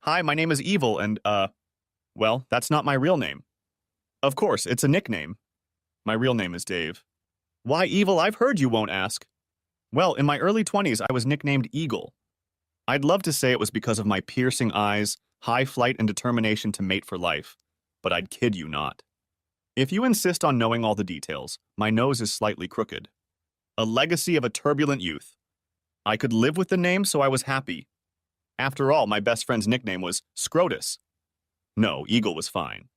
Hi, my name is Evil, well, that's not my real name. Of course, it's a nickname. My real name is Dave. Why Evil? I've heard you won't ask. Well, in my early 20s, I was nicknamed Eagle. I'd love to say it was because of my piercing eyes, high flight, and determination to mate for life, but I'd kid you not. If you insist on knowing all the details, my nose is slightly crooked. A legacy of a turbulent youth. I could live with the name, so I was happy. After all, my best friend's nickname was Scrotus. No, Eagle was fine.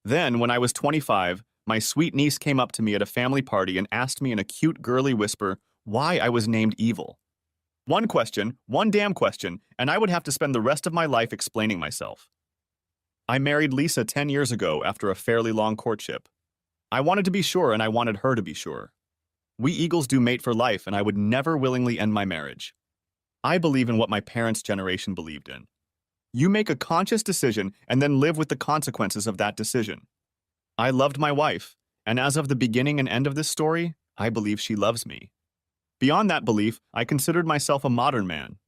Then, when I was 25, my sweet niece came up to me at a family party and asked me in a cute, girly whisper why I was named Evil. One question, one damn question, and I would have to spend the rest of my life explaining myself. I married Lisa 10 years ago after a fairly long courtship. I wanted to be sure, and I wanted her to be sure. We Eagles do mate for life, and I would never willingly end my marriage. I believe in what my parents' generation believed in. You make a conscious decision and then live with the consequences of that decision. I loved my wife, and as of the beginning and end of this story, I believe she loves me. Beyond that belief, I considered myself a modern man.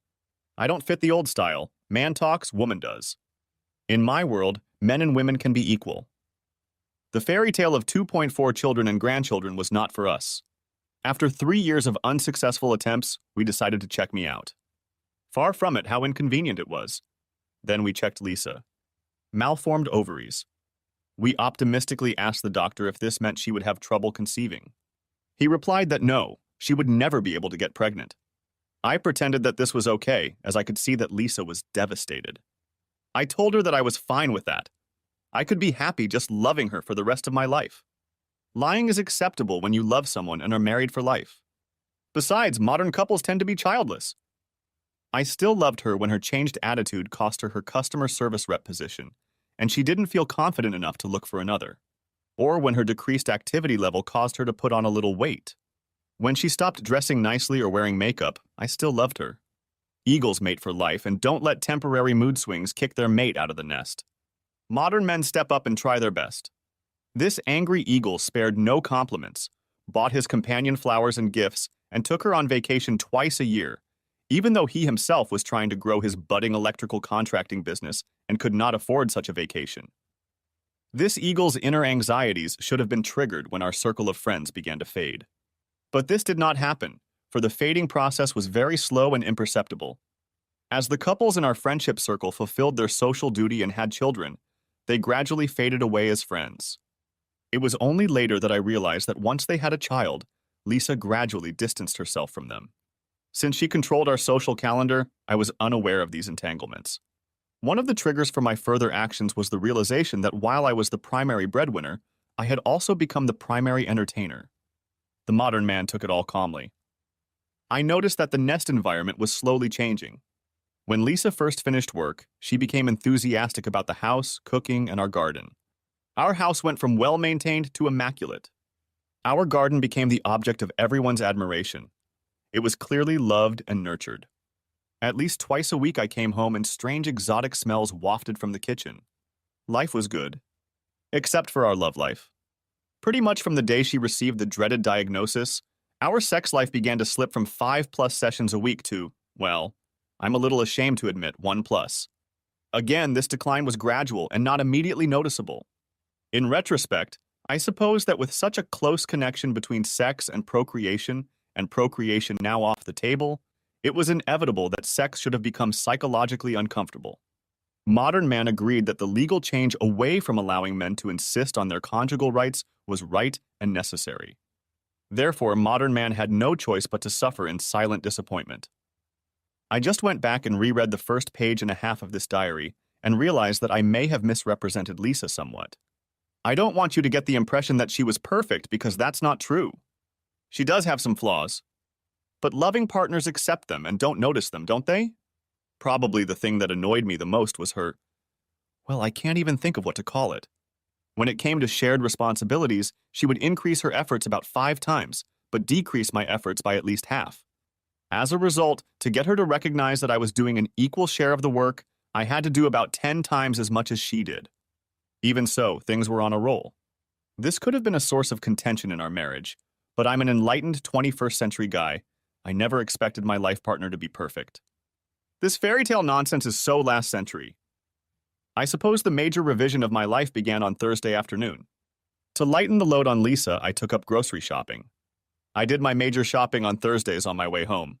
I don't fit the old style. Man talks, woman does. In my world, men and women can be equal. The fairy tale of 2.4 children and grandchildren was not for us. After 3 years of unsuccessful attempts, we decided to check me out. Far from it, how inconvenient it was. Then we checked Lisa. Malformed ovaries. We optimistically asked the doctor if this meant she would have trouble conceiving. He replied that no, she would never be able to get pregnant. I pretended that this was okay, as I could see that Lisa was devastated. I told her that I was fine with that. I could be happy just loving her for the rest of my life. Lying is acceptable when you love someone and are married for life. Besides, modern couples tend to be childless. I still loved her when her changed attitude cost her customer service rep position, and she didn't feel confident enough to look for another. Or when her decreased activity level caused her to put on a little weight. When she stopped dressing nicely or wearing makeup, I still loved her. Eagles mate for life and don't let temporary mood swings kick their mate out of the nest. Modern men step up and try their best. This angry eagle spared no compliments, bought his companion flowers and gifts, and took her on vacation twice a year, even though he himself was trying to grow his budding electrical contracting business and could not afford such a vacation. This eagle's inner anxieties should have been triggered when our circle of friends began to fade. But this did not happen, for the fading process was very slow and imperceptible. As the couples in our friendship circle fulfilled their social duty and had children, they gradually faded away as friends. It was only later that I realized that once they had a child, Lisa gradually distanced herself from them. Since she controlled our social calendar, I was unaware of these entanglements. One of the triggers for my further actions was the realization that while I was the primary breadwinner, I had also become the primary entertainer. The modern man took it all calmly. I noticed that the nest environment was slowly changing. When Lisa first finished work, she became enthusiastic about the house, cooking, and our garden. Our house went from well-maintained to immaculate. Our garden became the object of everyone's admiration. It was clearly loved and nurtured. At least twice a week I came home and strange exotic smells wafted from the kitchen. Life was good. Except for our love life. Pretty much from the day she received the dreaded diagnosis, our sex life began to slip from 5+ sessions a week to, well, I'm a little ashamed to admit, 1+. Again, this decline was gradual and not immediately noticeable. In retrospect, I suppose that with such a close connection between sex and procreation now off the table, it was inevitable that sex should have become psychologically uncomfortable. Modern man agreed that the legal change away from allowing men to insist on their conjugal rights was right and necessary. Therefore, modern man had no choice but to suffer in silent disappointment. I just went back and reread the first page and a half of this diary and realized that I may have misrepresented Lisa somewhat. I don't want you to get the impression that she was perfect because that's not true. She does have some flaws. But loving partners accept them and don't notice them, don't they? Probably the thing that annoyed me the most was her, well, I can't even think of what to call it. When it came to shared responsibilities, she would increase her efforts about 5 times, but decrease my efforts by at least half. As a result, to get her to recognize that I was doing an equal share of the work, I had to do about 10 times as much as she did. Even so, things were on a roll. This could have been a source of contention in our marriage, but I'm an enlightened 21st century guy. I never expected my life partner to be perfect. This fairy tale nonsense is so last century. I suppose the major revision of my life began on Thursday afternoon. To lighten the load on Lisa, I took up grocery shopping. I did my major shopping on Thursdays on my way home.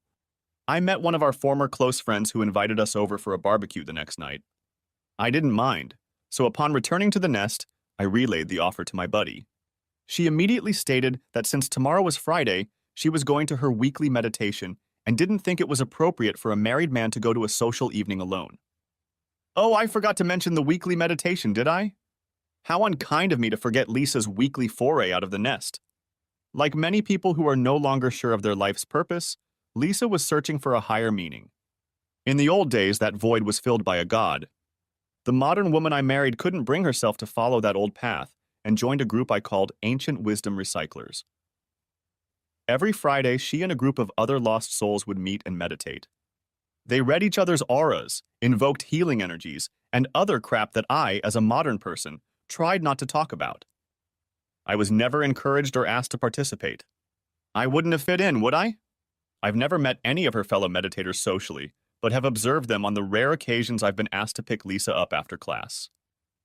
I met one of our former close friends who invited us over for a barbecue the next night. I didn't mind, so upon returning to the nest, I relayed the offer to my buddy. She immediately stated that since tomorrow was Friday, she was going to her weekly meditation and didn't think it was appropriate for a married man to go to a social evening alone. Oh, I forgot to mention the weekly meditation, did I? How unkind of me to forget Lisa's weekly foray out of the nest. Like many people who are no longer sure of their life's purpose, Lisa was searching for a higher meaning. In the old days, that void was filled by a god. The modern woman I married couldn't bring herself to follow that old path and joined a group I called Ancient Wisdom Recyclers. Every Friday, she and a group of other lost souls would meet and meditate. They read each other's auras, invoked healing energies, and other crap that I, as a modern person, tried not to talk about. I was never encouraged or asked to participate. I wouldn't have fit in, would I? I've never met any of her fellow meditators socially, but have observed them on the rare occasions I've been asked to pick Lisa up after class.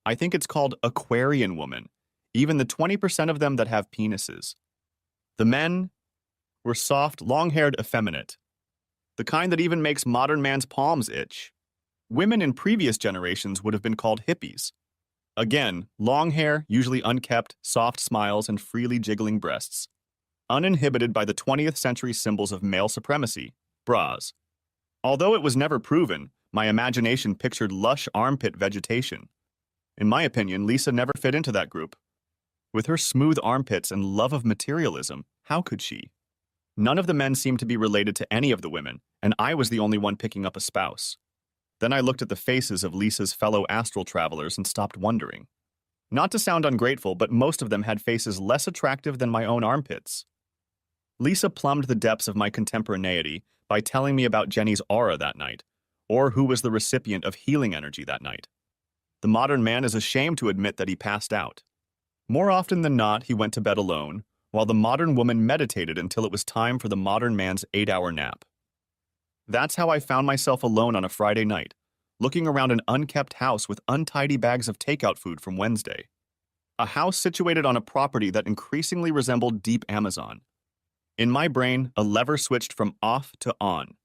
I think it's called Aquarian woman, even the 20% of them that have penises. The men were soft, long-haired effeminate, the kind that even makes modern man's palms itch. Women in previous generations would have been called hippies. Again, long hair, usually unkept, soft smiles, and freely jiggling breasts. Uninhibited by the 20th century symbols of male supremacy, bras. Although it was never proven, my imagination pictured lush armpit vegetation. In my opinion, Lisa never fit into that group. With her smooth armpits and love of materialism, how could she? None of the men seemed to be related to any of the women, and I was the only one picking up a spouse. Then I looked at the faces of Lisa's fellow astral travelers and stopped wondering. Not to sound ungrateful, but most of them had faces less attractive than my own armpits. Lisa plumbed the depths of my contemporaneity by telling me about Jenny's aura that night, or who was the recipient of healing energy that night. The modern man is ashamed to admit that he passed out. More often than not, he went to bed alone, while the modern woman meditated until it was time for the modern man's 8-hour nap. That's how I found myself alone on a Friday night, looking around an unkept house with untidy bags of takeout food from Wednesday. A house situated on a property that increasingly resembled deep Amazon. In my brain, a lever switched from off to on.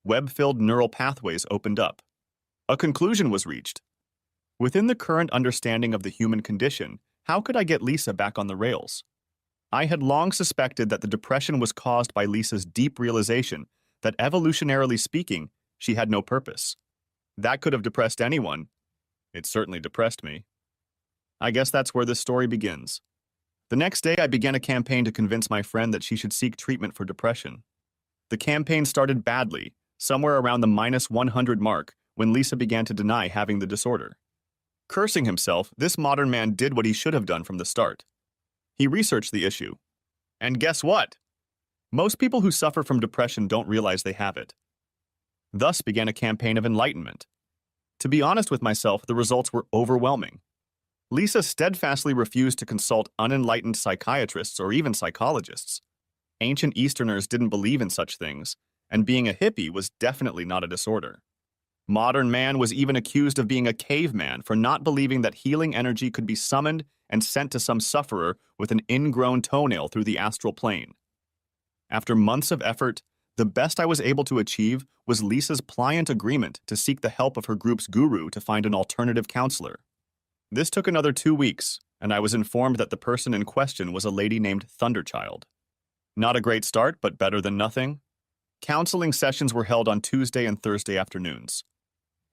Web-filled neural pathways opened up. A conclusion was reached. Within the current understanding of the human condition, how could I get Lisa back on the rails? I had long suspected that the depression was caused by Lisa's deep realization that evolutionarily speaking, she had no purpose. That could have depressed anyone. It certainly depressed me. I guess that's where this story begins. The next day, I began a campaign to convince my friend that she should seek treatment for depression. The campaign started badly, somewhere around the -100 mark, when Lisa began to deny having the disorder. Cursing himself, this modern man did what he should have done from the start. He researched the issue. And guess what? Most people who suffer from depression don't realize they have it. Thus began a campaign of enlightenment. To be honest with myself, the results were overwhelming. Lisa steadfastly refused to consult unenlightened psychiatrists or even psychologists. Ancient Easterners didn't believe in such things, and being a hippie was definitely not a disorder. Modern man was even accused of being a caveman for not believing that healing energy could be summoned and sent to some sufferer with an ingrown toenail through the astral plane. After months of effort, the best I was able to achieve was Lisa's pliant agreement to seek the help of her group's guru to find an alternative counselor. This took another 2 weeks, and I was informed that the person in question was a lady named Thunderchild. Not a great start, but better than nothing. Counseling sessions were held on Tuesday and Thursday afternoons.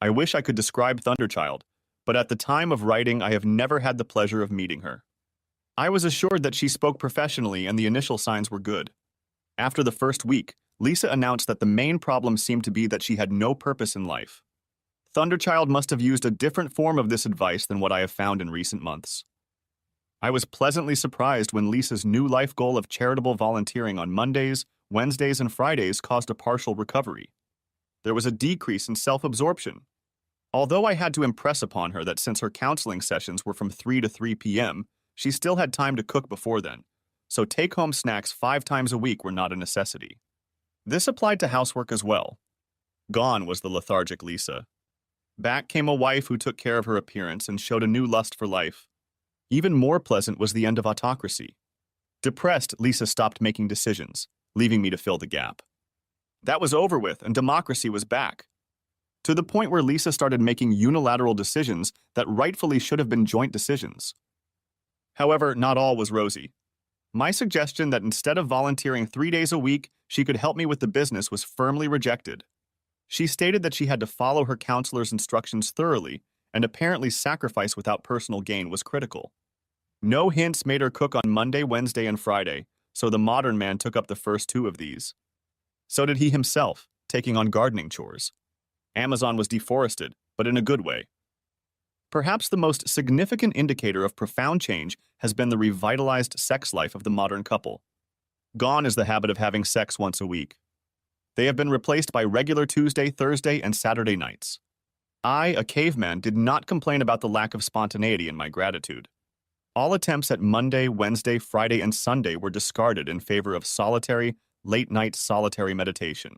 I wish I could describe Thunderchild, but at the time of writing, I have never had the pleasure of meeting her. I was assured that she spoke professionally and the initial signs were good. After the first week, Lisa announced that the main problem seemed to be that she had no purpose in life. Thunderchild must have used a different form of this advice than what I have found in recent months. I was pleasantly surprised when Lisa's new life goal of charitable volunteering on Mondays, Wednesdays, and Fridays caused a partial recovery. There was a decrease in self-absorption. Although I had to impress upon her that since her counseling sessions were from 3 to 3 p.m., she still had time to cook before then, so take-home snacks 5 times a week were not a necessity. This applied to housework as well. Gone was the lethargic Lisa. Back came a wife who took care of her appearance and showed a new lust for life. Even more pleasant was the end of autocracy. Depressed, Lisa stopped making decisions, leaving me to fill the gap. That was over with, and democracy was back. To the point where Lisa started making unilateral decisions that rightfully should have been joint decisions. However, not all was rosy. My suggestion that instead of volunteering 3 days a week, she could help me with the business was firmly rejected. She stated that she had to follow her counselor's instructions thoroughly, and apparently sacrifice without personal gain was critical. No hints made her cook on Monday, Wednesday, and Friday, so the modern man took up the first two of these. So did he himself, taking on gardening chores. Amazon was deforested, but in a good way. Perhaps the most significant indicator of profound change has been the revitalized sex life of the modern couple. Gone is the habit of having sex once a week. They have been replaced by regular Tuesday, Thursday, and Saturday nights. I, a caveman, did not complain about the lack of spontaneity in my gratitude. All attempts at Monday, Wednesday, Friday, and Sunday were discarded in favor of solitary, late-night solitary meditation.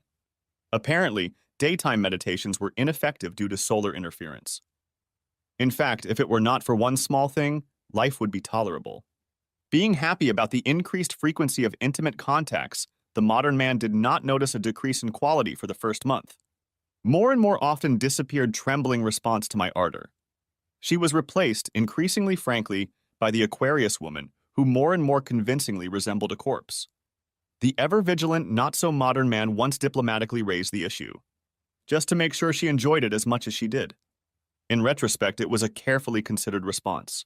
Apparently, daytime meditations were ineffective due to solar interference. In fact, if it were not for one small thing, life would be tolerable. Being happy about the increased frequency of intimate contacts, the modern man did not notice a decrease in quality for the first month. More and more often disappeared trembling response to my ardor. She was replaced, increasingly frankly, by the Aquarius woman, who more and more convincingly resembled a corpse. The ever-vigilant, not-so-modern man once diplomatically raised the issue, just to make sure she enjoyed it as much as she did. In retrospect, it was a carefully considered response.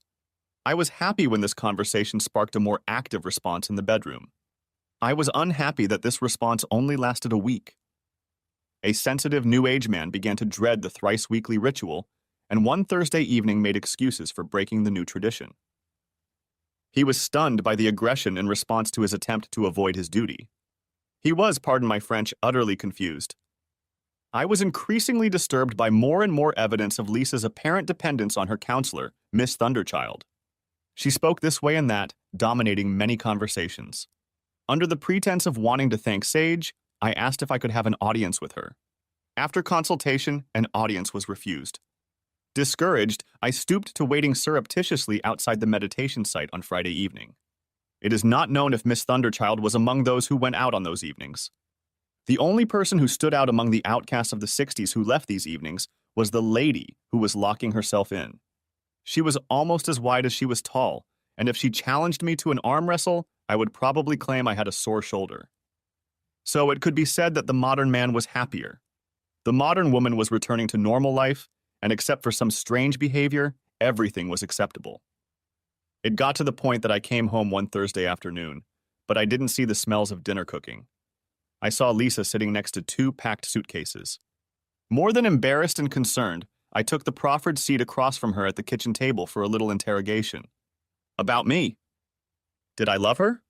I was happy when this conversation sparked a more active response in the bedroom. I was unhappy that this response only lasted a week. A sensitive New Age man began to dread the thrice-weekly ritual, and one Thursday evening made excuses for breaking the new tradition. He was stunned by the aggression in response to his attempt to avoid his duty. He was, pardon my French, utterly confused. I was increasingly disturbed by more and more evidence of Lisa's apparent dependence on her counselor, Miss Thunderchild. She spoke this way and that, dominating many conversations. Under the pretense of wanting to thank Sage, I asked if I could have an audience with her. After consultation, an audience was refused. Discouraged, I stooped to waiting surreptitiously outside the meditation site on Friday evening. It is not known if Miss Thunderchild was among those who went out on those evenings. The only person who stood out among the outcasts of the 60s who left these evenings was the lady who was locking herself in. She was almost as wide as she was tall, and if she challenged me to an arm wrestle, I would probably claim I had a sore shoulder. So it could be said that the modern man was happier. The modern woman was returning to normal life, and except for some strange behavior, everything was acceptable. It got to the point that I came home one Thursday afternoon, but I didn't see the smells of dinner cooking. I saw Lisa sitting next to 2 packed suitcases. More than embarrassed and concerned, I took the proffered seat across from her at the kitchen table for a little interrogation. About me. Did I love her?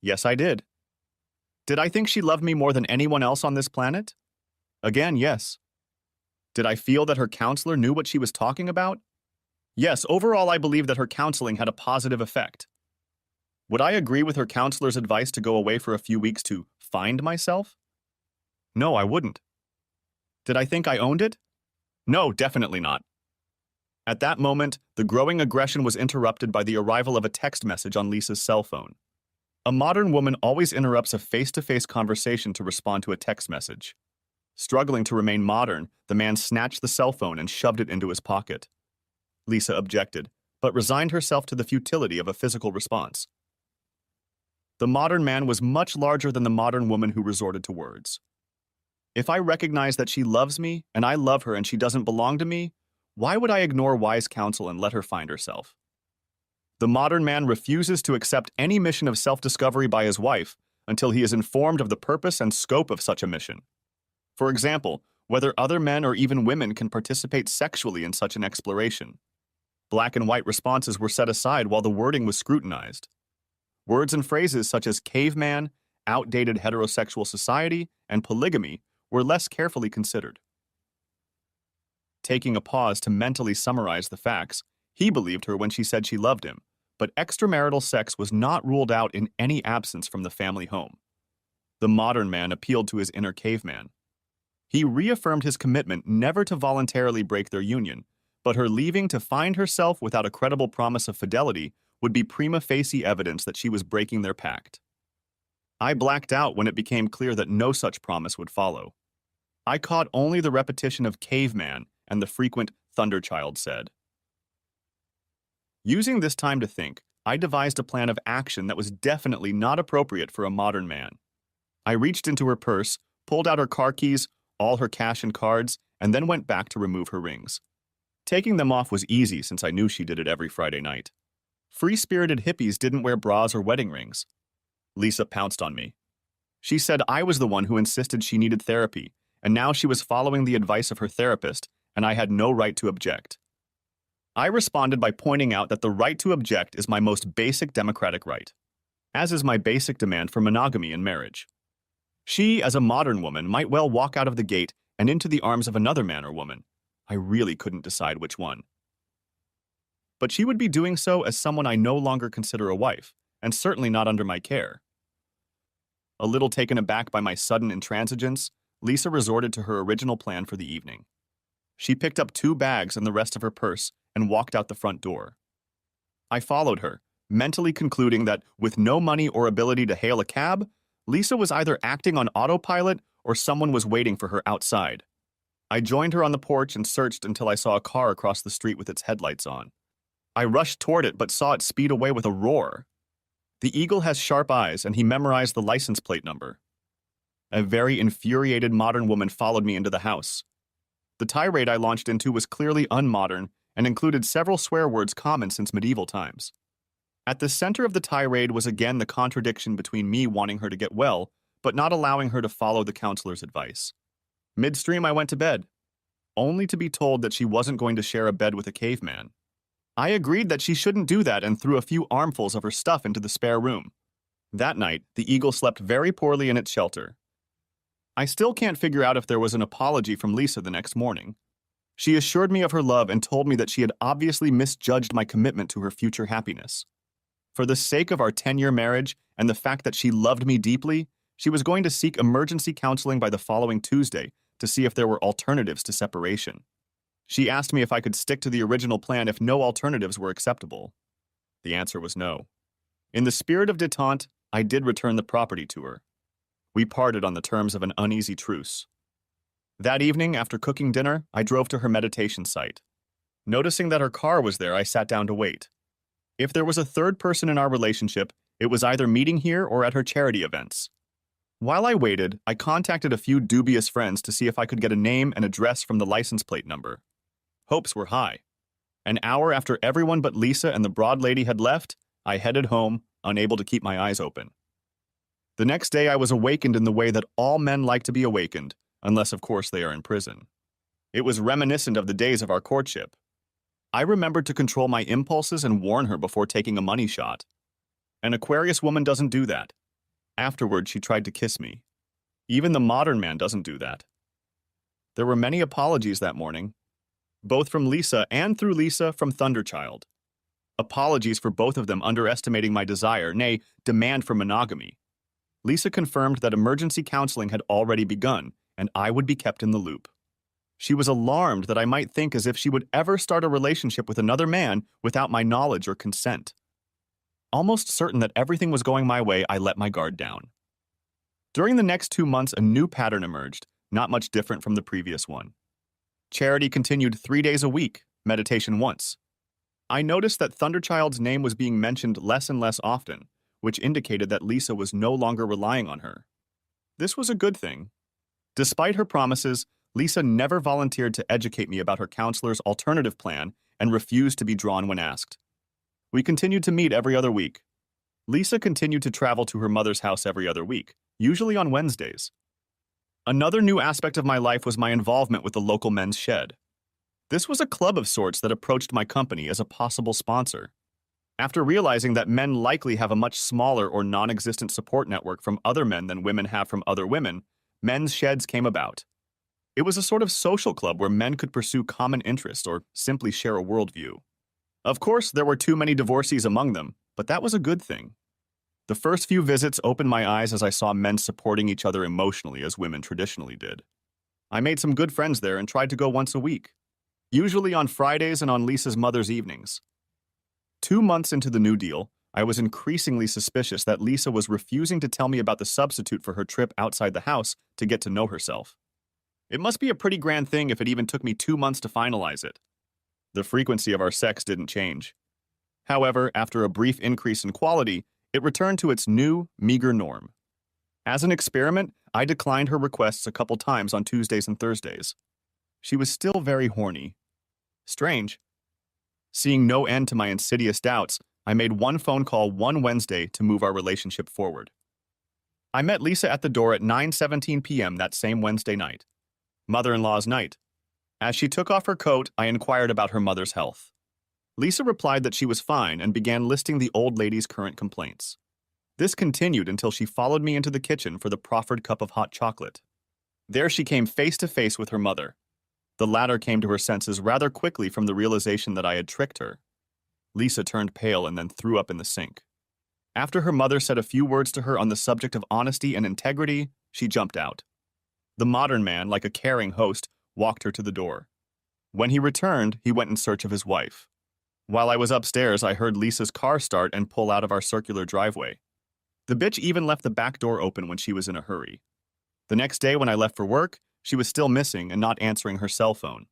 Yes, I did. Did I think she loved me more than anyone else on this planet? Again, yes. Did I feel that her counselor knew what she was talking about? Yes, overall I believe that her counseling had a positive effect. Would I agree with her counselor's advice to go away for a few weeks to find myself? No, I wouldn't. Did I think I owned it? No, definitely not. At that moment, the growing aggression was interrupted by the arrival of a text message on Lisa's cell phone. A modern woman always interrupts a face-to-face conversation to respond to a text message. Struggling to remain modern, the man snatched the cell phone and shoved it into his pocket. Lisa objected, but resigned herself to the futility of a physical response. The modern man was much larger than the modern woman who resorted to words. If I recognize that she loves me, and I love her and she doesn't belong to me, why would I ignore wise counsel and let her find herself? The modern man refuses to accept any mission of self-discovery by his wife until he is informed of the purpose and scope of such a mission. For example, whether other men or even women can participate sexually in such an exploration. Black and white responses were set aside while the wording was scrutinized. Words and phrases such as caveman, outdated heterosexual society, and polygamy were less carefully considered. Taking a pause to mentally summarize the facts, he believed her when she said she loved him, but extramarital sex was not ruled out in any absence from the family home. The modern man appealed to his inner caveman. He reaffirmed his commitment never to voluntarily break their union, but her leaving to find herself without a credible promise of fidelity would be prima facie evidence that she was breaking their pact. I blacked out when it became clear that no such promise would follow. I caught only the repetition of caveman and the frequent thunderchild said. Using this time to think, I devised a plan of action that was definitely not appropriate for a modern man. I reached into her purse, pulled out her car keys, all her cash and cards, and then went back to remove her rings. Taking them off was easy since I knew she did it every Friday night. Free-spirited hippies didn't wear bras or wedding rings. Lisa pounced on me. She said I was the one who insisted she needed therapy, and now she was following the advice of her therapist, and I had no right to object. I responded by pointing out that the right to object is my most basic democratic right, as is my basic demand for monogamy in marriage. She, as a modern woman, might well walk out of the gate and into the arms of another man or woman. I really couldn't decide which one. But she would be doing so as someone I no longer consider a wife, and certainly not under my care. A little taken aback by my sudden intransigence, Lisa resorted to her original plan for the evening. She picked up 2 bags and the rest of her purse and walked out the front door. I followed her, mentally concluding that, with no money or ability to hail a cab, Lisa was either acting on autopilot or someone was waiting for her outside. I joined her on the porch and searched until I saw a car across the street with its headlights on. I rushed toward it but saw it speed away with a roar. The eagle has sharp eyes, and he memorized the license plate number. A very infuriated modern woman followed me into the house. The tirade I launched into was clearly unmodern and included several swear words common since medieval times. At the center of the tirade was again the contradiction between me wanting her to get well, but not allowing her to follow the counselor's advice. Midstream, I went to bed, only to be told that she wasn't going to share a bed with a caveman. I agreed that she shouldn't do that and threw a few armfuls of her stuff into the spare room. That night, the eagle slept very poorly in its shelter. I still can't figure out if there was an apology from Lisa the next morning. She assured me of her love and told me that she had obviously misjudged my commitment to her future happiness. For the sake of our 10-year marriage and the fact that she loved me deeply, she was going to seek emergency counseling by the following Tuesday to see if there were alternatives to separation. She asked me if I could stick to the original plan if no alternatives were acceptable. The answer was no. In the spirit of détente, I did return the property to her. We parted on the terms of an uneasy truce. That evening, after cooking dinner, I drove to her meditation site. Noticing that her car was there, I sat down to wait. If there was a third person in our relationship, it was either meeting here or at her charity events. While I waited, I contacted a few dubious friends to see if I could get a name and address from the license plate number. Hopes were high. An hour after everyone but Lisa and the broad lady had left, I headed home, unable to keep my eyes open. The next day I was awakened in the way that all men like to be awakened, unless of course they are in prison. It was reminiscent of the days of our courtship. I remembered to control my impulses and warn her before taking a money shot. An Aquarius woman doesn't do that. Afterward, she tried to kiss me. Even the modern man doesn't do that. There were many apologies that morning, both from Lisa and through Lisa from Thunderchild. Apologies for both of them underestimating my desire, nay, demand for monogamy. Lisa confirmed that emergency counseling had already begun, and I would be kept in the loop. She was alarmed that I might think as if she would ever start a relationship with another man without my knowledge or consent. Almost certain that everything was going my way, I let my guard down. During the next 2 months, a new pattern emerged, not much different from the previous one. Charity continued 3 days a week, meditation once. I noticed that Thunderchild's name was being mentioned less and less often, which indicated that Lisa was no longer relying on her. This was a good thing. Despite her promises, Lisa never volunteered to educate me about her counselor's alternative plan and refused to be drawn when asked. We continued to meet every other week. Lisa continued to travel to her mother's house every other week, usually on Wednesdays. Another new aspect of my life was my involvement with the local men's shed. This was a club of sorts that approached my company as a possible sponsor. After realizing that men likely have a much smaller or non-existent support network from other men than women have from other women, men's sheds came about. It was a sort of social club where men could pursue common interests or simply share a worldview. Of course, there were too many divorcees among them, but that was a good thing. The first few visits opened my eyes as I saw men supporting each other emotionally as women traditionally did. I made some good friends there and tried to go once a week, usually on Fridays and on Lisa's mother's evenings. 2 months into the new deal, I was increasingly suspicious that Lisa was refusing to tell me about the substitute for her trip outside the house to get to know herself. It must be a pretty grand thing if it even took me 2 months to finalize it. The frequency of our sex didn't change. However, after a brief increase in quality, it returned to its new, meager norm. As an experiment, I declined her requests a couple times on Tuesdays and Thursdays. She was still very horny. Strange. Seeing no end to my insidious doubts, I made one phone call one Wednesday to move our relationship forward. I met Lisa at the door at 9:17 p.m. that same Wednesday night. Mother-in-law's night. As she took off her coat, I inquired about her mother's health. Lisa replied that she was fine and began listing the old lady's current complaints. This continued until she followed me into the kitchen for the proffered cup of hot chocolate. There she came face to face with her mother. The latter came to her senses rather quickly from the realization that I had tricked her. Lisa turned pale and then threw up in the sink. After her mother said a few words to her on the subject of honesty and integrity, she jumped out. The modern man, like a caring host, walked her to the door. When he returned, he went in search of his wife. While I was upstairs, I heard Lisa's car start and pull out of our circular driveway. The bitch even left the back door open when she was in a hurry. The next day when I left for work, she was still missing and not answering her cell phone.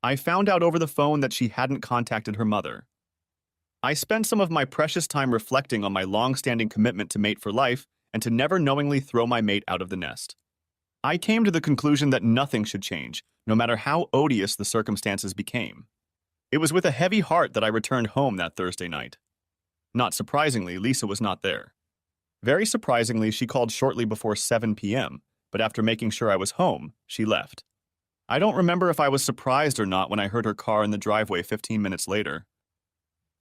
I found out over the phone that she hadn't contacted her mother. I spent some of my precious time reflecting on my long-standing commitment to mate for life and to never knowingly throw my mate out of the nest. I came to the conclusion that nothing should change, no matter how odious the circumstances became. It was with a heavy heart that I returned home that Thursday night. Not surprisingly, Lisa was not there. Very surprisingly, she called shortly before 7 p.m., but after making sure I was home, she left. I don't remember if I was surprised or not when I heard her car in the driveway 15 minutes later.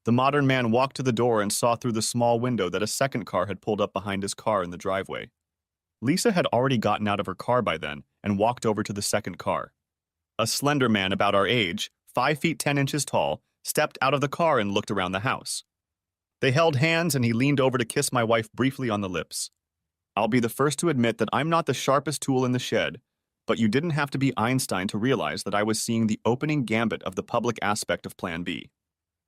The modern man walked to the door and saw through the small window that a second car had pulled up behind his car in the driveway. Lisa had already gotten out of her car by then and walked over to the second car. A slender man about our age, 5 feet 10 inches tall, stepped out of the car and looked around the house. They held hands and he leaned over to kiss my wife briefly on the lips. I'll be the first to admit that I'm not the sharpest tool in the shed, but you didn't have to be Einstein to realize that I was seeing the opening gambit of the public aspect of Plan B.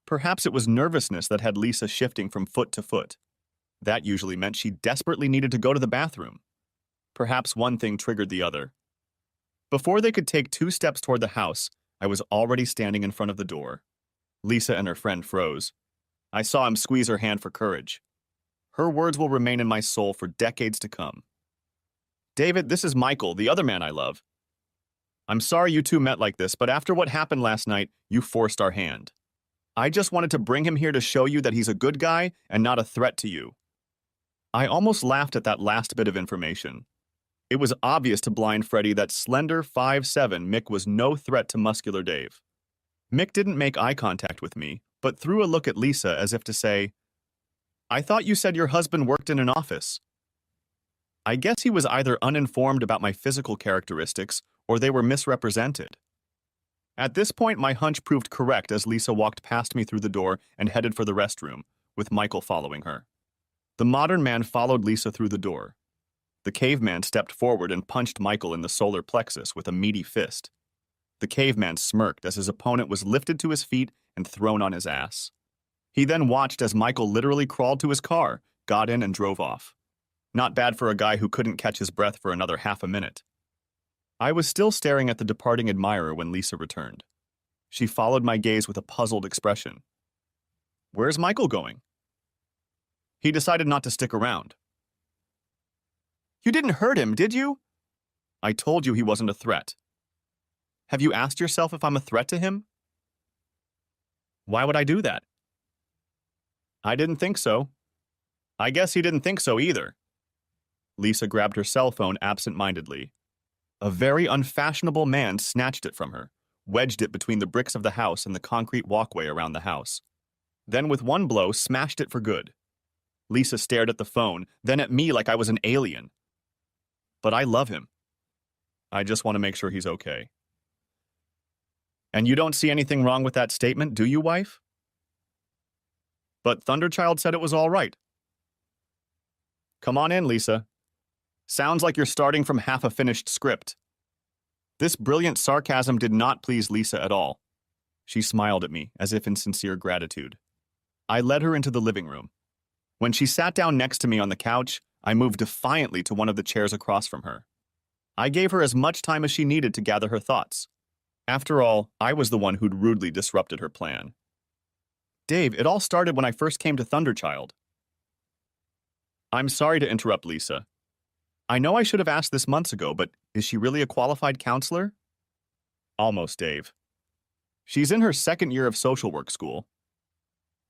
Perhaps it was nervousness that had Lisa shifting from foot to foot. That usually meant she desperately needed to go to the bathroom. Perhaps one thing triggered the other. Before they could take 2 steps toward the house, I was already standing in front of the door. Lisa and her friend froze. I saw him squeeze her hand for courage. Her words will remain in my soul for decades to come. David, this is Michael, the other man I love. I'm sorry you two met like this, but after what happened last night, you forced our hand. I just wanted to bring him here to show you that he's a good guy and not a threat to you. I almost laughed at that last bit of information. It was obvious to blind Freddy that slender 5'7" Mick was no threat to muscular Dave. Mick didn't make eye contact with me, but threw a look at Lisa as if to say, I thought you said your husband worked in an office. I guess he was either uninformed about my physical characteristics or they were misrepresented. At this point, my hunch proved correct as Lisa walked past me through the door and headed for the restroom, with Michael following her. The modern man followed Lisa through the door. The caveman stepped forward and punched Michael in the solar plexus with a meaty fist. The caveman smirked as his opponent was lifted to his feet and thrown on his ass. He then watched as Michael literally crawled to his car, got in, and drove off. Not bad for a guy who couldn't catch his breath for another half a minute. I was still staring at the departing admirer when Lisa returned. She followed my gaze with a puzzled expression. Where's Michael going? He decided not to stick around. You didn't hurt him, did you? I told you he wasn't a threat. Have you asked yourself if I'm a threat to him? Why would I do that? I didn't think so. I guess he didn't think so either. Lisa grabbed her cell phone absent-mindedly. A very unfashionable man snatched it from her, wedged it between the bricks of the house and the concrete walkway around the house. Then with one blow, smashed it for good. Lisa stared at the phone, then at me like I was an alien. But I love him. I just want to make sure he's okay. And you don't see anything wrong with that statement, do you, wife? But Thunderchild said it was all right. Come on in, Lisa. Sounds like you're starting from half a finished script. This brilliant sarcasm did not please Lisa at all. She smiled at me, as if in sincere gratitude. I led her into the living room. When she sat down next to me on the couch, I moved defiantly to one of the chairs across from her. I gave her as much time as she needed to gather her thoughts. After all, I was the one who'd rudely disrupted her plan. Dave, it all started when I first came to Thunderchild. I'm sorry to interrupt, Lisa. I know I should have asked this months ago, but is she really a qualified counselor? Almost, Dave. She's in her second year of social work school.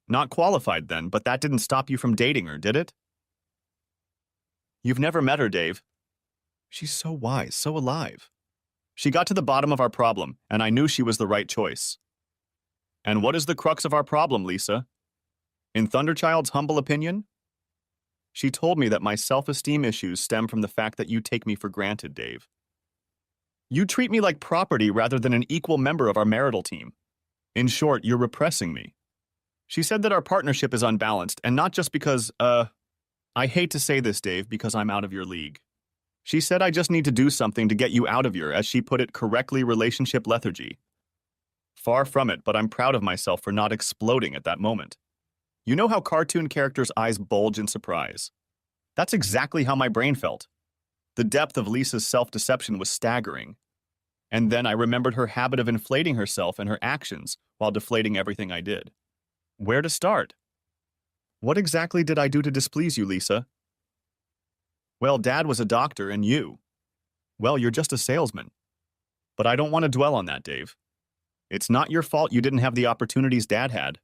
Not qualified then, but that didn't stop you from dating her, did it? You've never met her, Dave. She's so wise, so alive. She got to the bottom of our problem, and I knew she was the right choice. And what is the crux of our problem, Lisa? In Thunderchild's humble opinion? She told me that my self-esteem issues stem from the fact that you take me for granted, Dave. You treat me like property rather than an equal member of our marital team. In short, you're repressing me. She said that our partnership is unbalanced, and not just because, I hate to say this, Dave, because I'm out of your league. She said I just need to do something to get you out of your, as she put it correctly, relationship lethargy. Far from it, but I'm proud of myself for not exploding at that moment. You know how cartoon characters' eyes bulge in surprise? That's exactly how my brain felt. The depth of Lisa's self-deception was staggering. And then I remembered her habit of inflating herself and her actions while deflating everything I did. Where to start? What exactly did I do to displease you, Lisa? Well, Dad was a doctor, and you? Well, you're just a salesman. But I don't want to dwell on that, Dave. It's not your fault you didn't have the opportunities Dad had.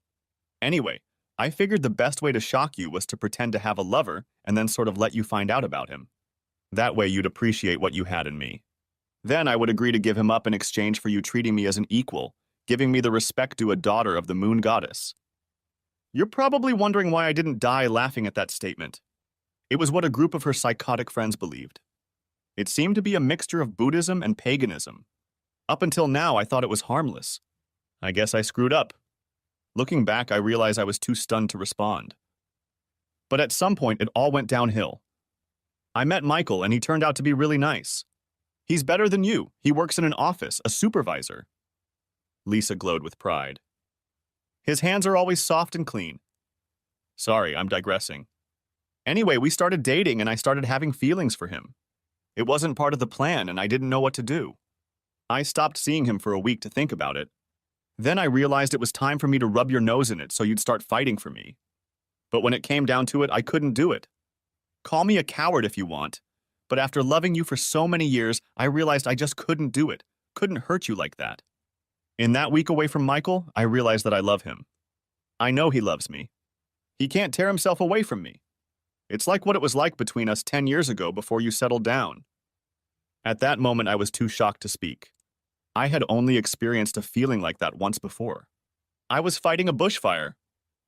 Anyway, I figured the best way to shock you was to pretend to have a lover and then sort of let you find out about him. That way you'd appreciate what you had in me. Then I would agree to give him up in exchange for you treating me as an equal, giving me the respect due a daughter of the moon goddess. You're probably wondering why I didn't die laughing at that statement. It was what a group of her psychotic friends believed. It seemed to be a mixture of Buddhism and paganism. Up until now, I thought it was harmless. I guess I screwed up. Looking back, I realized I was too stunned to respond. But at some point, it all went downhill. I met Michael, and he turned out to be really nice. He's better than you. He works in an office, a supervisor. Lisa glowed with pride. His hands are always soft and clean. Sorry, I'm digressing. Anyway, we started dating, and I started having feelings for him. It wasn't part of the plan, and I didn't know what to do. I stopped seeing him for a week to think about it. Then I realized it was time for me to rub your nose in it so you'd start fighting for me. But when it came down to it, I couldn't do it. Call me a coward if you want, but after loving you for so many years, I realized I just couldn't do it, couldn't hurt you like that. In that week away from Michael, I realized that I love him. I know he loves me. He can't tear himself away from me. It's like what it was like between us 10 years ago before you settled down. At that moment, I was too shocked to speak. I had only experienced a feeling like that once before. I was fighting a bushfire.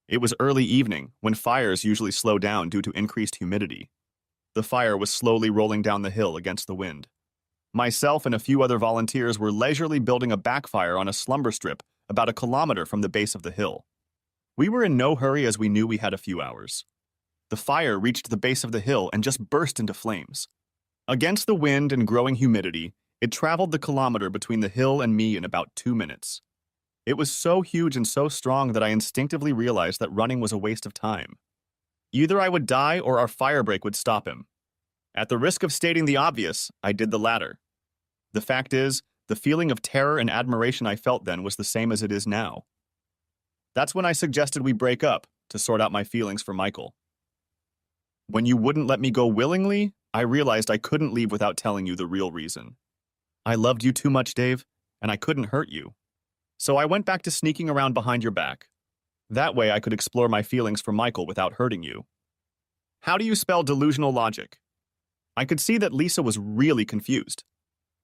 It was early evening, when fires usually slow down due to increased humidity. The fire was slowly rolling down the hill against the wind. Myself and a few other volunteers were leisurely building a backfire on a slumber strip about 1 kilometer from the base of the hill. We were in no hurry as we knew we had a few hours. The fire reached the base of the hill and just burst into flames. Against the wind and growing humidity, it traveled the kilometer between the hill and me in about 2 minutes. It was so huge and so strong that I instinctively realized that running was a waste of time. Either I would die or our fire break would stop him. At the risk of stating the obvious, I did the latter. The fact is, the feeling of terror and admiration I felt then was the same as it is now. That's when I suggested we break up, to sort out my feelings for Michael. When you wouldn't let me go willingly, I realized I couldn't leave without telling you the real reason. I loved you too much, Dave, and I couldn't hurt you. So I went back to sneaking around behind your back. That way I could explore my feelings for Michael without hurting you. How do you spell delusional logic? I could see that Lisa was really confused.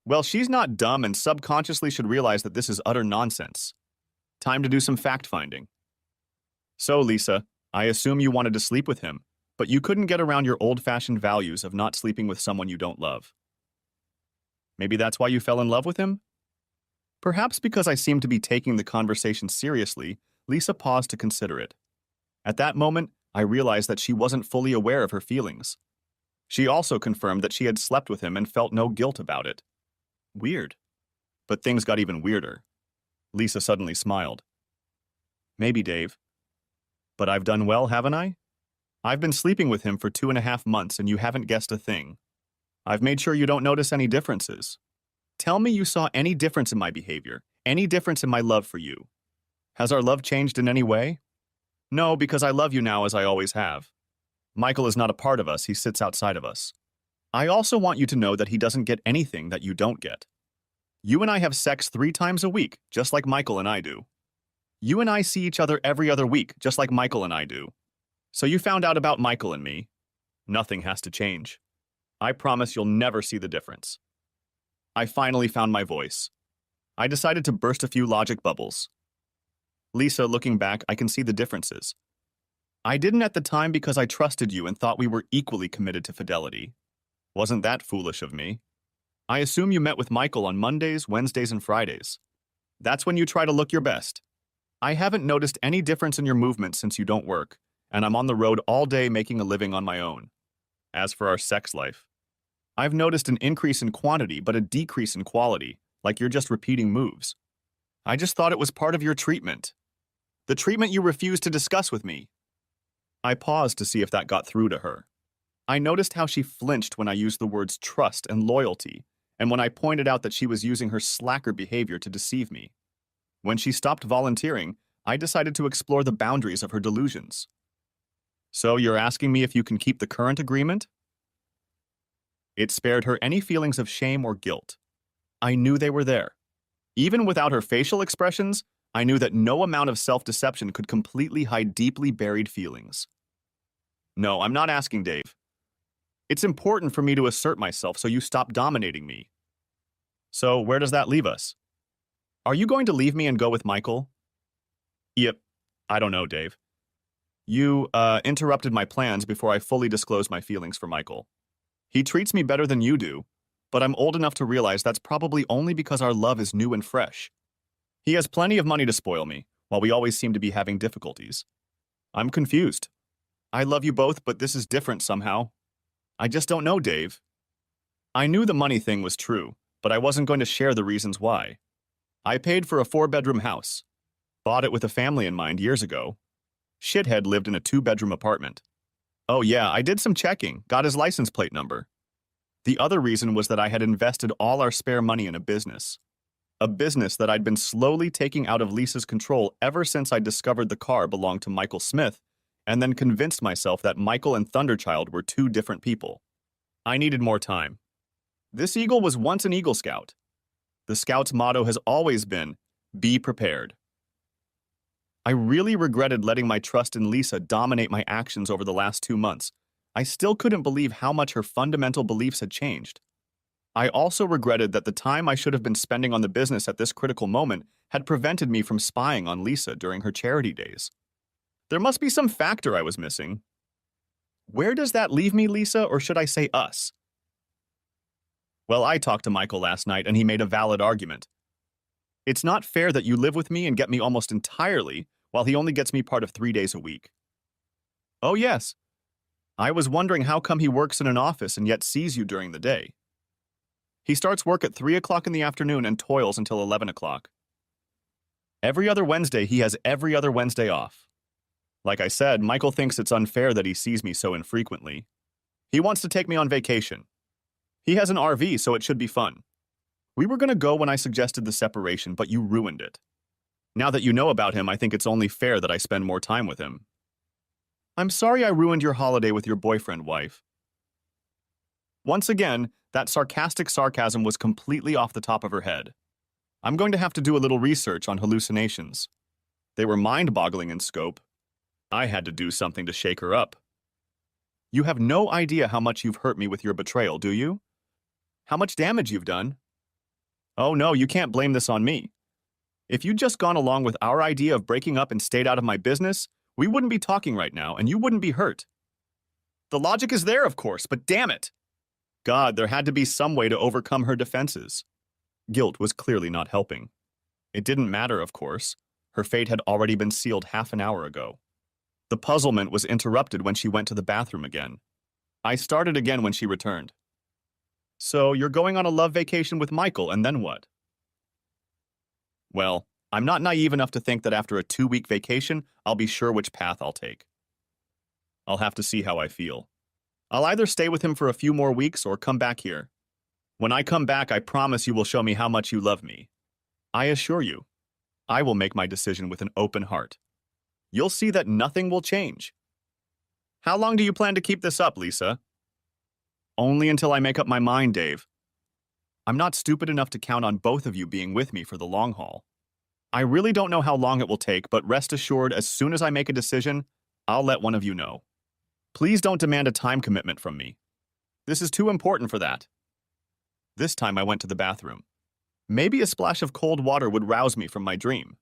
Well, she's not dumb and subconsciously should realize that this is utter nonsense. Time to do some fact-finding. So, Lisa, I assume you wanted to sleep with him, but you couldn't get around your old-fashioned values of not sleeping with someone you don't love. Maybe that's why you fell in love with him? Perhaps because I seemed to be taking the conversation seriously, Lisa paused to consider it. At that moment, I realized that she wasn't fully aware of her feelings. She also confirmed that she had slept with him and felt no guilt about it. Weird. But things got even weirder. Lisa suddenly smiled. Maybe, Dave. But I've done well, haven't I? I've been sleeping with him for 2.5 months and you haven't guessed a thing. I've made sure you don't notice any differences. Tell me you saw any difference in my behavior, any difference in my love for you. Has our love changed in any way? No, because I love you now as I always have. Michael is not a part of us, he sits outside of us. I also want you to know that he doesn't get anything that you don't get. You and I have sex 3 times a week, just like Michael and I do. You and I see each other every other week, just like Michael and I do. So you found out about Michael and me. Nothing has to change. I promise you'll never see the difference. I finally found my voice. I decided to burst a few logic bubbles. Lisa, looking back, I can see the differences. I didn't at the time because I trusted you and thought we were equally committed to fidelity. Wasn't that foolish of me? I assume you met with Michael on Mondays, Wednesdays, and Fridays. That's when you try to look your best. I haven't noticed any difference in your movements since you don't work, and I'm on the road all day making a living on my own. As for our sex life, I've noticed an increase in quantity but a decrease in quality, like you're just repeating moves. I just thought it was part of your treatment. The treatment you refused to discuss with me. I paused to see if that got through to her. I noticed how she flinched when I used the words trust and loyalty, and when I pointed out that she was using her slacker behavior to deceive me. When she stopped volunteering, I decided to explore the boundaries of her delusions. So you're asking me if you can keep the current agreement? It spared her any feelings of shame or guilt. I knew they were there. Even without her facial expressions, I knew that no amount of self-deception could completely hide deeply buried feelings. No, I'm not asking, Dave. It's important for me to assert myself so you stop dominating me. So where does that leave us? Are you going to leave me and go with Michael? Yep. I don't know, Dave. You, interrupted my plans before I fully disclosed my feelings for Michael. He treats me better than you do, but I'm old enough to realize that's probably only because our love is new and fresh. He has plenty of money to spoil me, while we always seem to be having difficulties. I'm confused. I love you both, but this is different somehow. I just don't know, Dave. I knew the money thing was true, but I wasn't going to share the reasons why. I paid for a 4-bedroom house. Bought it with a family in mind years ago. Shithead lived in a 2-bedroom apartment. Oh yeah, I did some checking, got his license plate number. The other reason was that I had invested all our spare money in a business. A business that I'd been slowly taking out of Lisa's control ever since I discovered the car belonged to Michael Smith, and then convinced myself that Michael and Thunderchild were 2 different people. I needed more time. This eagle was once an Eagle Scout. The Scout's motto has always been, be prepared. I really regretted letting my trust in Lisa dominate my actions over the last 2 months. I still couldn't believe how much her fundamental beliefs had changed. I also regretted that the time I should have been spending on the business at this critical moment had prevented me from spying on Lisa during her charity days. There must be some factor I was missing. Where does that leave me, Lisa, or should I say us? Well, I talked to Michael last night and he made a valid argument. It's not fair that you live with me and get me almost entirely, while he only gets me part of 3 days a week. Oh yes. I was wondering how come he works in an office and yet sees you during the day. He starts work at 3 o'clock in the afternoon and toils until 11 o'clock. Every other Wednesday, he has every other Wednesday off. Like I said, Michael thinks it's unfair that he sees me so infrequently. He wants to take me on vacation. He has an RV, so it should be fun. We were going to go when I suggested the separation, but you ruined it. Now that you know about him, I think it's only fair that I spend more time with him. I'm sorry I ruined your holiday with your boyfriend, wife. Once again, that sarcastic sarcasm was completely off the top of her head. I'm going to have to do a little research on hallucinations. They were mind-boggling in scope. I had to do something to shake her up. You have no idea how much you've hurt me with your betrayal, do you? How much damage you've done? Oh no, you can't blame this on me. If you'd just gone along with our idea of breaking up and stayed out of my business, we wouldn't be talking right now, and you wouldn't be hurt. The logic is there, of course, but damn it! God, there had to be some way to overcome her defenses. Guilt was clearly not helping. It didn't matter, of course. Her fate had already been sealed half an hour ago. The puzzlement was interrupted when she went to the bathroom again. I started again when she returned. So, you're going on a love vacation with Michael, and then what? Well, I'm not naive enough to think that after a 2-week vacation, I'll be sure which path I'll take. I'll have to see how I feel. I'll either stay with him for a few more weeks or come back here. When I come back, I promise you will show me how much you love me. I assure you, I will make my decision with an open heart. You'll see that nothing will change. How long do you plan to keep this up, Lisa? Only until I make up my mind, Dave. I'm not stupid enough to count on both of you being with me for the long haul. I really don't know how long it will take, but rest assured, as soon as I make a decision, I'll let one of you know. Please don't demand a time commitment from me. This is too important for that. This time I went to the bathroom. Maybe a splash of cold water would rouse me from my dream.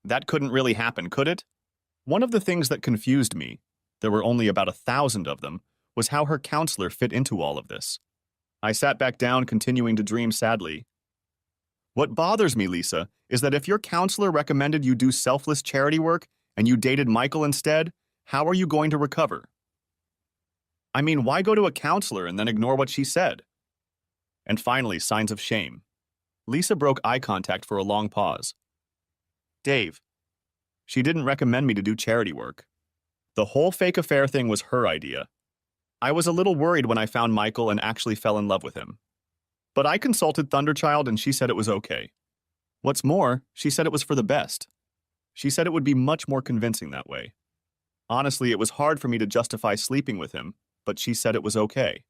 That couldn't really happen, could it? One of the things that confused me, there were only about 1,000 of them, was how her counselor fit into all of this. I sat back down, continuing to dream sadly. What bothers me, Lisa, is that if your counselor recommended you do selfless charity work and you dated Michael instead, how are you going to recover? I mean, why go to a counselor and then ignore what she said? And finally, signs of shame. Lisa broke eye contact for a long pause. Dave, she didn't recommend me to do charity work. The whole fake affair thing was her idea. I was a little worried when I found Michael and actually fell in love with him. But I consulted Thunderchild and she said it was okay. What's more, she said it was for the best. She said it would be much more convincing that way. Honestly, it was hard for me to justify sleeping with him, but she said it was okay.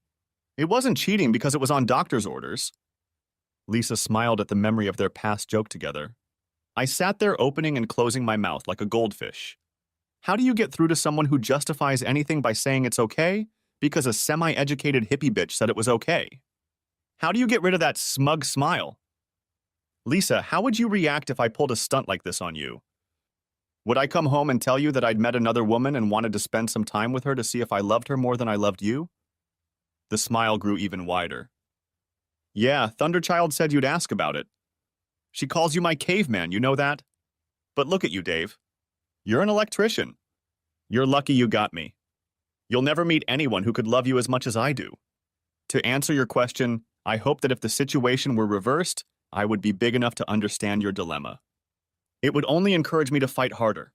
It wasn't cheating because it was on doctor's orders. Lisa smiled at the memory of their past joke together. I sat there opening and closing my mouth like a goldfish. How do you get through to someone who justifies anything by saying it's okay because a semi-educated hippie bitch said it was okay? How do you get rid of that smug smile? Lisa, how would you react if I pulled a stunt like this on you? Would I come home and tell you that I'd met another woman and wanted to spend some time with her to see if I loved her more than I loved you? The smile grew even wider. Yeah, Thunderchild said you'd ask about it. She calls you my caveman, you know that? But look at you, Dave. You're an electrician. You're lucky you got me. You'll never meet anyone who could love you as much as I do. To answer your question, I hope that if the situation were reversed, I would be big enough to understand your dilemma. It would only encourage me to fight harder.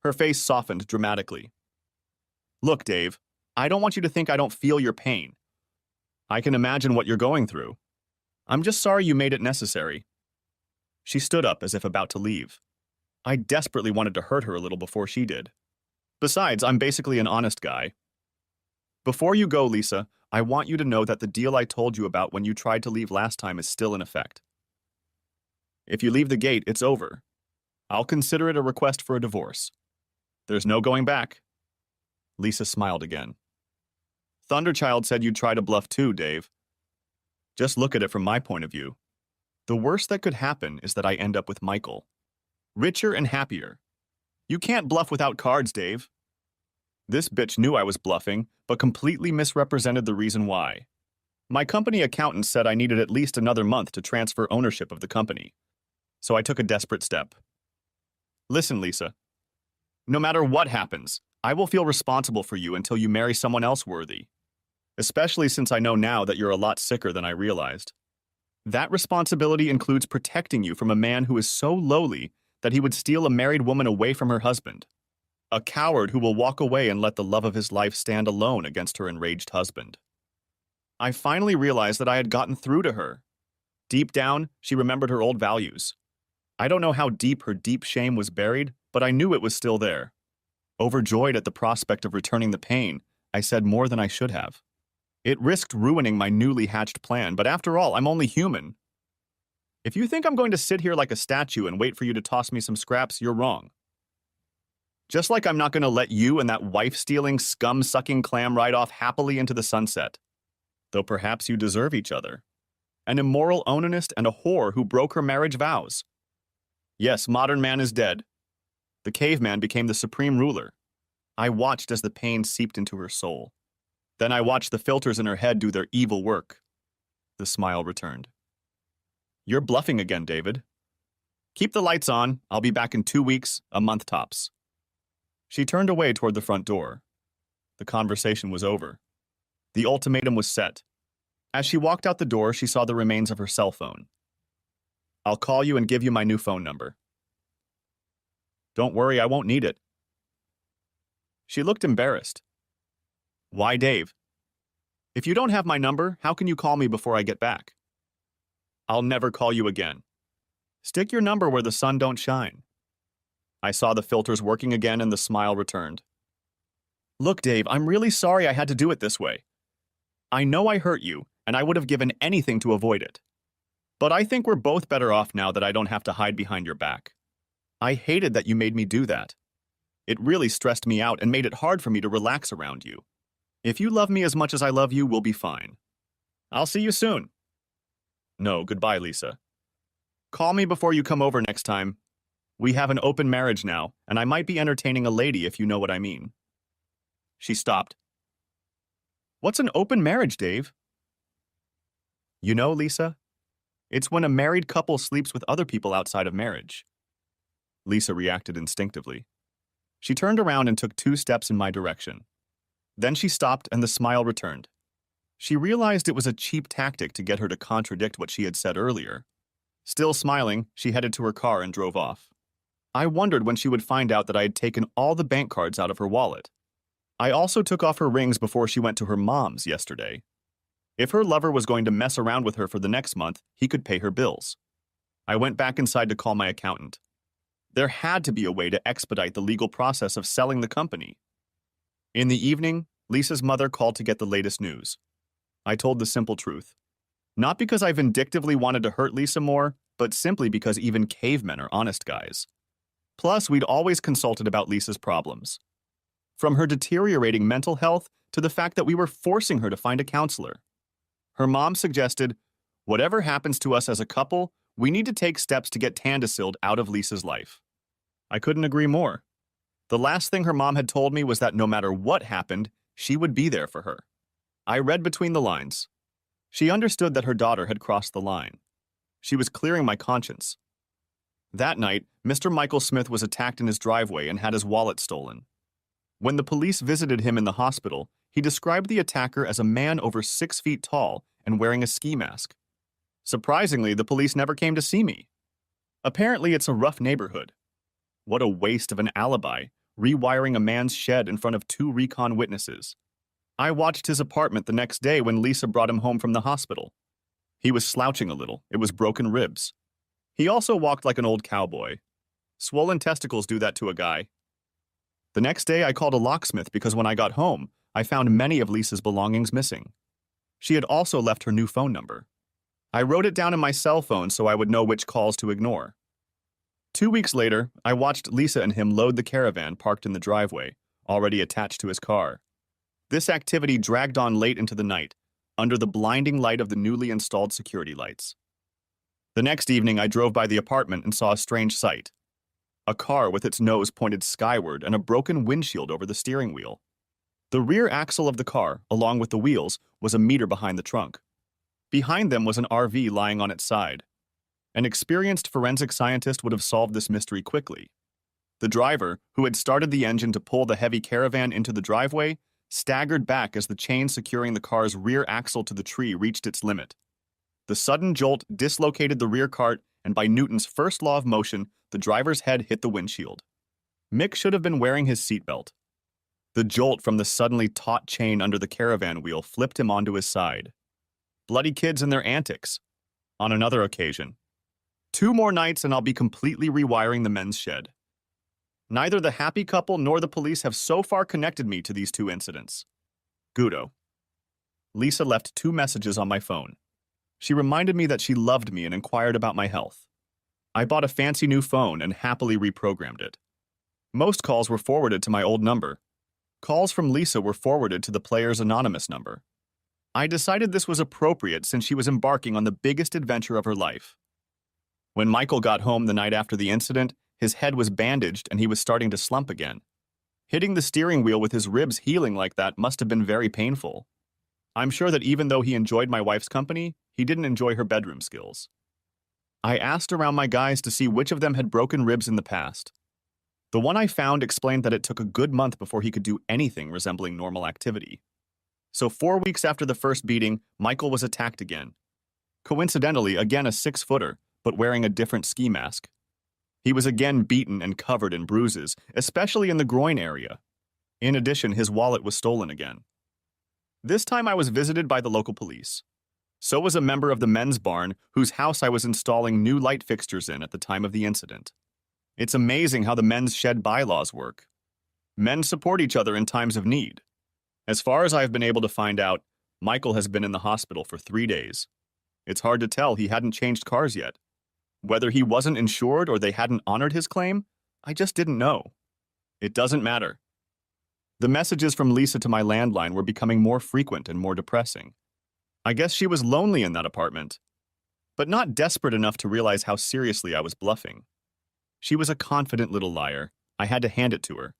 Her face softened dramatically. Look, Dave, I don't want you to think I don't feel your pain. I can imagine what you're going through. I'm just sorry you made it necessary. She stood up as if about to leave. I desperately wanted to hurt her a little before she did. Besides, I'm basically an honest guy. Before you go, Lisa, I want you to know that the deal I told you about when you tried to leave last time is still in effect. If you leave the gate, it's over. I'll consider it a request for a divorce. There's no going back. Lisa smiled again. Thunderchild said you'd try to bluff too, Dave. Just look at it from my point of view. The worst that could happen is that I end up with Michael. Richer and happier. You can't bluff without cards, Dave. This bitch knew I was bluffing, but completely misrepresented the reason why. My company accountant said I needed at least another month to transfer ownership of the company. So I took a desperate step. Listen, Lisa. No matter what happens, I will feel responsible for you until you marry someone else worthy. Especially since I know now that you're a lot sicker than I realized. That responsibility includes protecting you from a man who is so lowly that he would steal a married woman away from her husband. A coward who will walk away and let the love of his life stand alone against her enraged husband. I finally realized that I had gotten through to her. Deep down, she remembered her old values. I don't know how deep her deep shame was buried, but I knew it was still there. Overjoyed at the prospect of returning the pain, I said more than I should have. It risked ruining my newly hatched plan, but after all, I'm only human. If you think I'm going to sit here like a statue and wait for you to toss me some scraps, you're wrong. Just like I'm not going to let you and that wife-stealing, scum-sucking clam ride off happily into the sunset. Though perhaps you deserve each other. An immoral onanist and a whore who broke her marriage vows. Yes, modern man is dead. The caveman became the supreme ruler. I watched as the pain seeped into her soul. Then I watched the filters in her head do their evil work. The smile returned. You're bluffing again, David. Keep the lights on. I'll be back in 2 weeks, a month tops. She turned away toward the front door. The conversation was over. The ultimatum was set. As she walked out the door, she saw the remains of her cell phone. I'll call you and give you my new phone number. Don't worry, I won't need it. She looked embarrassed. Why, Dave? If you don't have my number, how can you call me before I get back? I'll never call you again. Stick your number where the sun don't shine. I saw the filters working again and the smile returned. Look, Dave, I'm really sorry I had to do it this way. I know I hurt you, and I would have given anything to avoid it. But I think we're both better off now that I don't have to hide behind your back. I hated that you made me do that. It really stressed me out and made it hard for me to relax around you. If you love me as much as I love you, we'll be fine. I'll see you soon. No, goodbye, Lisa. Call me before you come over next time. We have an open marriage now, and I might be entertaining a lady if you know what I mean. She stopped. What's an open marriage, Dave? You know, Lisa, it's when a married couple sleeps with other people outside of marriage. Lisa reacted instinctively. She turned around and took 2 steps in my direction. Then she stopped and the smile returned. She realized it was a cheap tactic to get her to contradict what she had said earlier. Still smiling, she headed to her car and drove off. I wondered when she would find out that I had taken all the bank cards out of her wallet. I also took off her rings before she went to her mom's yesterday. If her lover was going to mess around with her for the next month, he could pay her bills. I went back inside to call my accountant. There had to be a way to expedite the legal process of selling the company. In the evening, Lisa's mother called to get the latest news. I told the simple truth. Not because I vindictively wanted to hurt Lisa more, but simply because even cavemen are honest guys. Plus, we'd always consulted about Lisa's problems. From her deteriorating mental health to the fact that we were forcing her to find a counselor. Her mom suggested, whatever happens to us as a couple, we need to take steps to get Tandasilde out of Lisa's life. I couldn't agree more. The last thing her mom had told me was that no matter what happened, she would be there for her. I read between the lines. She understood that her daughter had crossed the line. She was clearing my conscience. That night, Mr. Michael Smith was attacked in his driveway and had his wallet stolen. When the police visited him in the hospital, he described the attacker as a man over 6 feet tall and wearing a ski mask. Surprisingly, the police never came to see me. Apparently, it's a rough neighborhood. What a waste of an alibi, rewiring a man's shed in front of 2 recon witnesses. I watched his apartment the next day when Lisa brought him home from the hospital. He was slouching a little. It was broken ribs. He also walked like an old cowboy. Swollen testicles do that to a guy. The next day, I called a locksmith because when I got home, I found many of Lisa's belongings missing. She had also left her new phone number. I wrote it down in my cell phone so I would know which calls to ignore. 2 weeks later, I watched Lisa and him load the caravan parked in the driveway, already attached to his car. This activity dragged on late into the night, under the blinding light of the newly installed security lights. The next evening, I drove by the apartment and saw a strange sight. A car with its nose pointed skyward and a broken windshield over the steering wheel. The rear axle of the car, along with the wheels, was a meter behind the trunk. Behind them was an RV lying on its side. An experienced forensic scientist would have solved this mystery quickly. The driver, who had started the engine to pull the heavy caravan into the driveway, staggered back as the chain securing the car's rear axle to the tree reached its limit. The sudden jolt dislocated the rear cart, and by Newton's first law of motion, the driver's head hit the windshield. Mick should have been wearing his seatbelt. The jolt from the suddenly taut chain under the caravan wheel flipped him onto his side. Bloody kids and their antics. On another occasion. 2 more nights and I'll be completely rewiring the men's shed. Neither the happy couple nor the police have so far connected me to these 2 incidents. Gudo. Lisa left 2 messages on my phone. She reminded me that she loved me and inquired about my health. I bought a fancy new phone and happily reprogrammed it. Most calls were forwarded to my old number. Calls from Lisa were forwarded to the player's anonymous number. I decided this was appropriate since she was embarking on the biggest adventure of her life. When Michael got home the night after the incident, his head was bandaged and he was starting to slump again. Hitting the steering wheel with his ribs healing like that must have been very painful. I'm sure that even though he enjoyed my wife's company, he didn't enjoy her bedroom skills. I asked around my guys to see which of them had broken ribs in the past. The one I found explained that it took a good month before he could do anything resembling normal activity. So 4 weeks after the first beating, Michael was attacked again. Coincidentally, again a 6-footer, but wearing a different ski mask. He was again beaten and covered in bruises, especially in the groin area. In addition, his wallet was stolen again. This time I was visited by the local police. So was a member of the men's barn whose house I was installing new light fixtures in at the time of the incident. It's amazing how the men's shed bylaws work. Men support each other in times of need. As far as I have been able to find out, Michael has been in the hospital for 3 days. It's hard to tell he hadn't changed cars yet. Whether he wasn't insured or they hadn't honored his claim, I just didn't know. It doesn't matter. The messages from Lisa to my landline were becoming more frequent and more depressing. I guess she was lonely in that apartment, but not desperate enough to realize how seriously I was bluffing. She was a confident little liar. I had to hand it to her.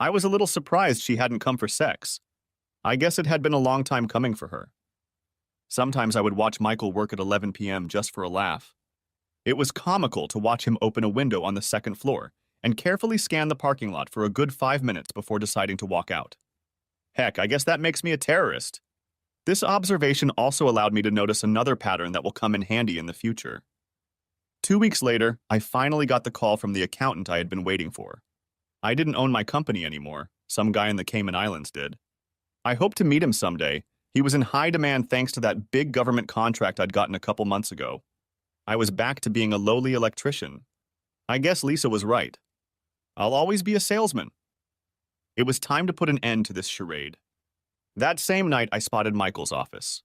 I was a little surprised she hadn't come for sex. I guess it had been a long time coming for her. Sometimes I would watch Michael work at 11 p.m. just for a laugh. It was comical to watch him open a window on the second floor and carefully scan the parking lot for a good 5 minutes before deciding to walk out. Heck, I guess that makes me a terrorist. This observation also allowed me to notice another pattern that will come in handy in the future. 2 weeks later, I finally got the call from the accountant I had been waiting for. I didn't own my company anymore. Some guy in the Cayman Islands did. I hoped to meet him someday. He was in high demand thanks to that big government contract I'd gotten a couple months ago. I was back to being a lowly electrician. I guess Lisa was right. I'll always be a salesman. It was time to put an end to this charade. That same night, I spotted Michael's office.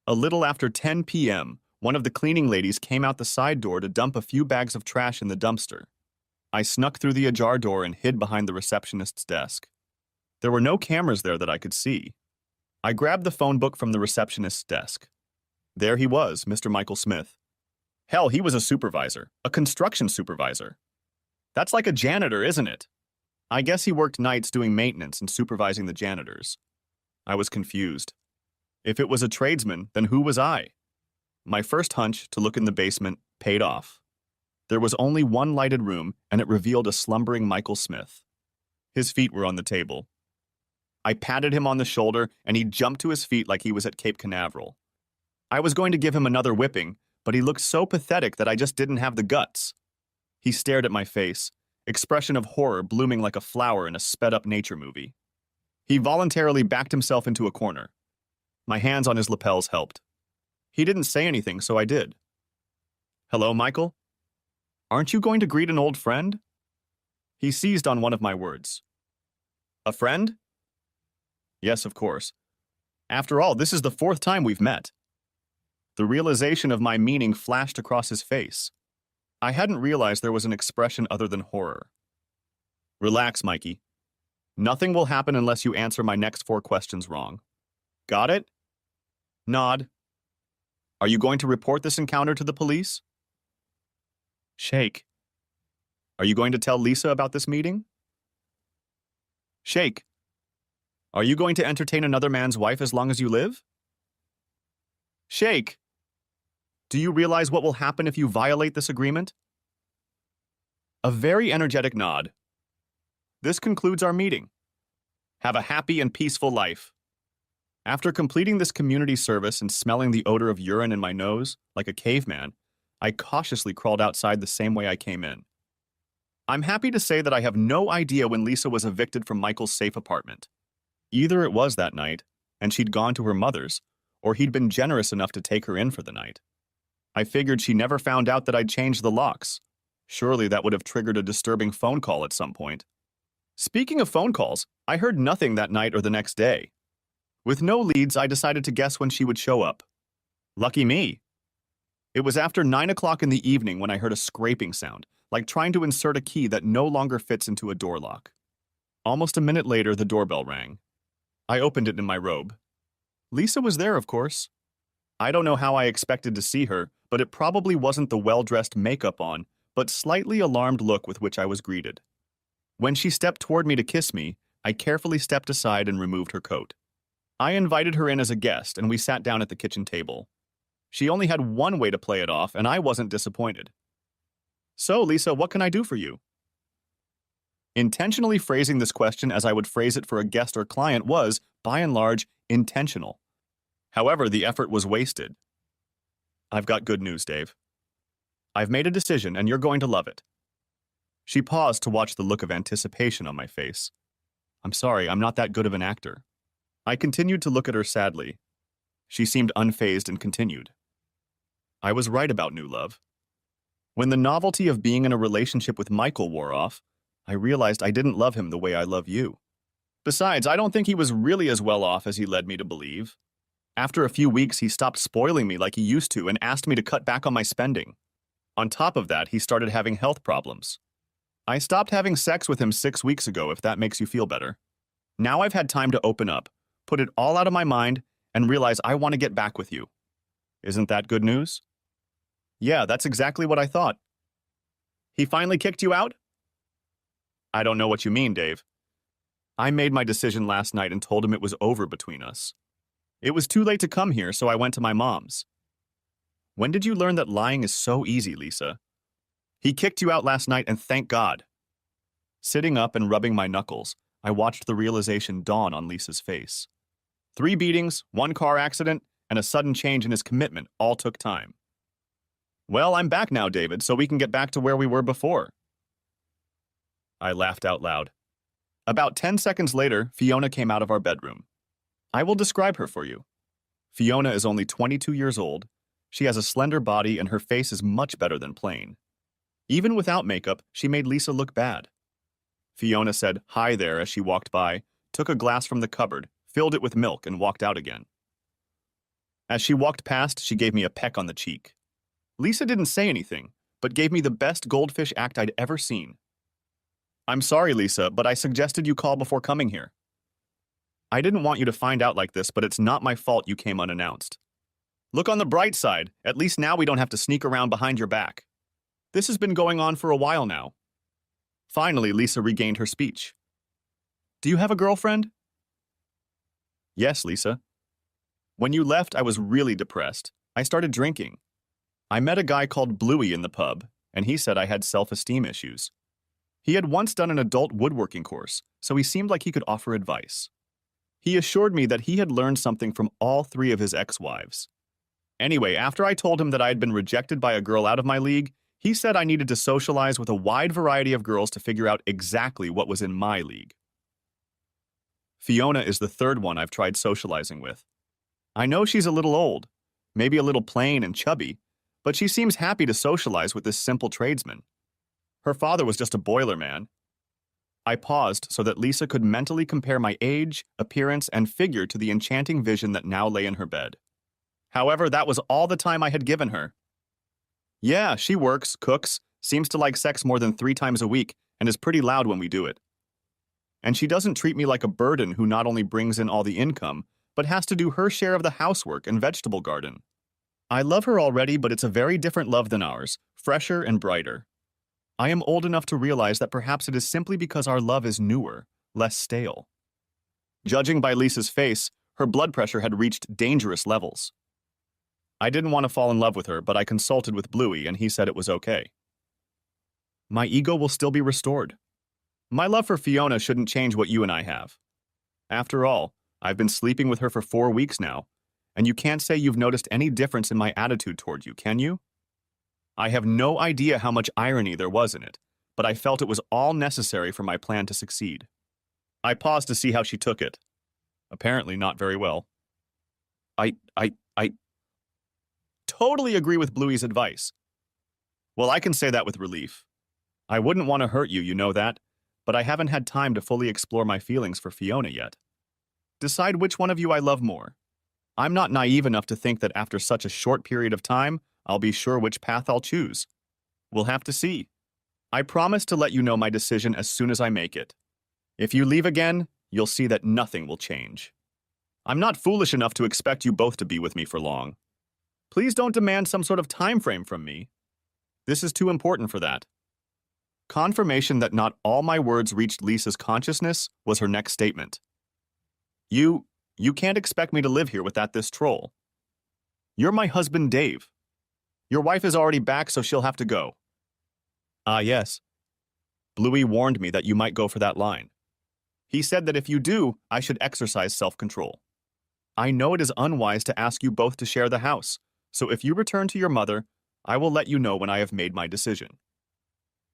A little after 10 p.m., one of the cleaning ladies came out the side door to dump a few bags of trash in the dumpster. I snuck through the ajar door and hid behind the receptionist's desk. There were no cameras there that I could see. I grabbed the phone book from the receptionist's desk. There he was, Mr. Michael Smith. Hell, he was a supervisor, a construction supervisor. That's like a janitor, isn't it? I guess he worked nights doing maintenance and supervising the janitors. I was confused. If it was a tradesman, then who was I? My first hunch to look in the basement paid off. There was only one lighted room, and it revealed a slumbering Michael Smith. His feet were on the table. I patted him on the shoulder, and he jumped to his feet like he was at Cape Canaveral. I was going to give him another whipping, but he looked so pathetic that I just didn't have the guts. He stared at my face, expression of horror blooming like a flower in a sped-up nature movie. He voluntarily backed himself into a corner. My hands on his lapels helped. He didn't say anything, so I did. Hello, Michael? Aren't you going to greet an old friend? He seized on one of my words. A friend? Yes, of course. After all, this is the 4th time we've met. The realization of my meaning flashed across his face. I hadn't realized there was an expression other than horror. Relax, Mikey. Nothing will happen unless you answer my next 4 questions wrong. Got it? Nod. Are you going to report this encounter to the police? Shake. Are you going to tell Lisa about this meeting? Shake. Are you going to entertain another man's wife as long as you live? Shake. Do you realize what will happen if you violate this agreement? A very energetic nod. This concludes our meeting. Have a happy and peaceful life. After completing this community service and smelling the odor of urine in my nose, like a caveman, I cautiously crawled outside the same way I came in. I'm happy to say that I have no idea when Lisa was evicted from Michael's safe apartment. Either it was that night, and she'd gone to her mother's, or he'd been generous enough to take her in for the night. I figured she never found out that I'd changed the locks. Surely that would have triggered a disturbing phone call at some point. Speaking of phone calls, I heard nothing that night or the next day. With no leads, I decided to guess when she would show up. Lucky me. It was after 9 o'clock in the evening when I heard a scraping sound, like trying to insert a key that no longer fits into a door lock. Almost a minute later, the doorbell rang. I opened it in my robe. Lisa was there, of course. I don't know how I expected to see her, but it probably wasn't the well-dressed makeup on, but slightly alarmed look with which I was greeted. When she stepped toward me to kiss me, I carefully stepped aside and removed her coat. I invited her in as a guest, and we sat down at the kitchen table. She only had one way to play it off, and I wasn't disappointed. So, Lisa, what can I do for you? Intentionally phrasing this question as I would phrase it for a guest or client was, by and large, intentional. However, the effort was wasted. I've got good news, Dave. I've made a decision, and you're going to love it. She paused to watch the look of anticipation on my face. I'm sorry, I'm not that good of an actor. I continued to look at her sadly. She seemed unfazed and continued. I was right about new love. When the novelty of being in a relationship with Michael wore off, I realized I didn't love him the way I love you. Besides, I don't think he was really as well off as he led me to believe. After a few weeks, he stopped spoiling me like he used to and asked me to cut back on my spending. On top of that, he started having health problems. I stopped having sex with him 6 weeks ago, if that makes you feel better. Now I've had time to open up, put it all out of my mind, and realize I want to get back with you. Isn't that good news? Yeah, that's exactly what I thought. He finally kicked you out? I don't know what you mean, Dave. I made my decision last night and told him it was over between us. It was too late to come here, so I went to my mom's. When did you learn that lying is so easy, Lisa? He kicked you out last night, and thank God. Sitting up and rubbing my knuckles, I watched the realization dawn on Lisa's face. 3 beatings, 1 car accident, and a sudden change in his commitment all took time. Well, I'm back now, David, so we can get back to where we were before. I laughed out loud. About 10 seconds later, Fiona came out of our bedroom. I will describe her for you. Fiona is only 22 years old. She has a slender body and her face is much better than plain. Even without makeup, she made Lisa look bad. Fiona said hi there as she walked by, took a glass from the cupboard, filled it with milk, and walked out again. As she walked past, she gave me a peck on the cheek. Lisa didn't say anything, but gave me the best goldfish act I'd ever seen. I'm sorry, Lisa, but I suggested you call before coming here. I didn't want you to find out like this, but it's not my fault you came unannounced. Look on the bright side. At least now we don't have to sneak around behind your back. This has been going on for a while now. Finally, Lisa regained her speech. Do you have a girlfriend? Yes, Lisa. When you left, I was really depressed. I started drinking. I met a guy called Bluey in the pub, and he said I had self-esteem issues. He had once done an adult woodworking course, so he seemed like he could offer advice. He assured me that he had learned something from all 3 of his ex-wives. Anyway, after I told him that I had been rejected by a girl out of my league, he said I needed to socialize with a wide variety of girls to figure out exactly what was in my league. Fiona is the 3rd one I've tried socializing with. I know she's a little old, maybe a little plain and chubby, but she seems happy to socialize with this simple tradesman. Her father was just a boiler man. I paused so that Lisa could mentally compare my age, appearance, and figure to the enchanting vision that now lay in her bed. However, that was all the time I had given her. Yeah, she works, cooks, seems to like sex more than 3 times a week, and is pretty loud when we do it. And she doesn't treat me like a burden who not only brings in all the income, but has to do her share of the housework and vegetable garden. I love her already, but it's a very different love than ours, fresher and brighter. I am old enough to realize that perhaps it is simply because our love is newer, less stale. Judging by Lisa's face, her blood pressure had reached dangerous levels. I didn't want to fall in love with her, but I consulted with Bluey and he said it was okay. My ego will still be restored. My love for Fiona shouldn't change what you and I have. After all, I've been sleeping with her for 4 weeks now, and you can't say you've noticed any difference in my attitude toward you, can you? I have no idea how much irony there was in it, but I felt it was all necessary for my plan to succeed. I paused to see how she took it. Apparently not very well. I totally agree with Bluey's advice. Well, I can say that with relief. I wouldn't want to hurt you, you know that, but I haven't had time to fully explore my feelings for Fiona yet. Decide which one of you I love more. I'm not naive enough to think that after such a short period of time, I'll be sure which path I'll choose. We'll have to see. I promise to let you know my decision as soon as I make it. If you leave again, you'll see that nothing will change. I'm not foolish enough to expect you both to be with me for long. Please don't demand some sort of time frame from me. This is too important for that. Confirmation that not all my words reached Lisa's consciousness was her next statement. You can't expect me to live here without this troll. You're my husband, Dave. Your wife is already back, so she'll have to go. Ah, yes. Bluey warned me that you might go for that line. He said that if you do, I should exercise self-control. I know it is unwise to ask you both to share the house, so if you return to your mother, I will let you know when I have made my decision."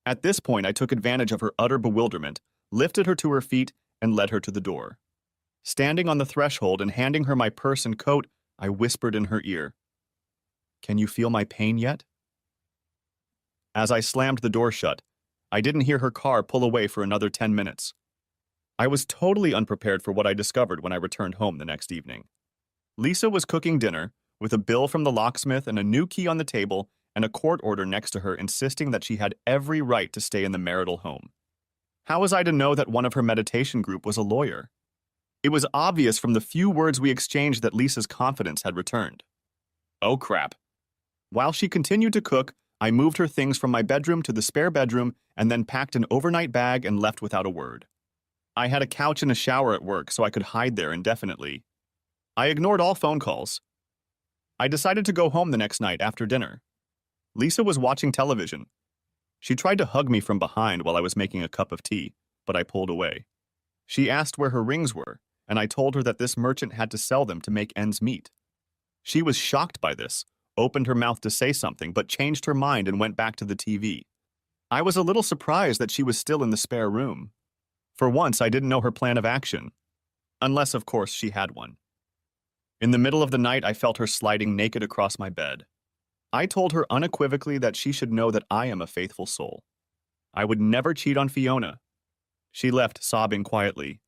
At this point, I took advantage of her utter bewilderment, lifted her to her feet, and led her to the door. Standing on the threshold and handing her my purse and coat, I whispered in her ear, "Can you feel my pain yet?" As I slammed the door shut, I didn't hear her car pull away for another 10 minutes. I was totally unprepared for what I discovered when I returned home the next evening. Lisa was cooking dinner, with a bill from the locksmith and a new key on the table and a court order next to her insisting that she had every right to stay in the marital home. How was I to know that one of her meditation group was a lawyer? It was obvious from the few words we exchanged that Lisa's confidence had returned. Oh crap. While she continued to cook, I moved her things from my bedroom to the spare bedroom and then packed an overnight bag and left without a word. I had a couch and a shower at work so I could hide there indefinitely. I ignored all phone calls. I decided to go home the next night after dinner. Lisa was watching television. She tried to hug me from behind while I was making a cup of tea, but I pulled away. She asked where her rings were, and I told her that this merchant had to sell them to make ends meet. She was shocked by this, opened her mouth to say something, but changed her mind and went back to the TV. I was a little surprised that she was still in the spare room. For once, I didn't know her plan of action. Unless, of course, she had one. In the middle of the night, I felt her sliding naked across my bed. I told her unequivocally that she should know that I am a faithful soul. I would never cheat on Fiona. She left, sobbing quietly.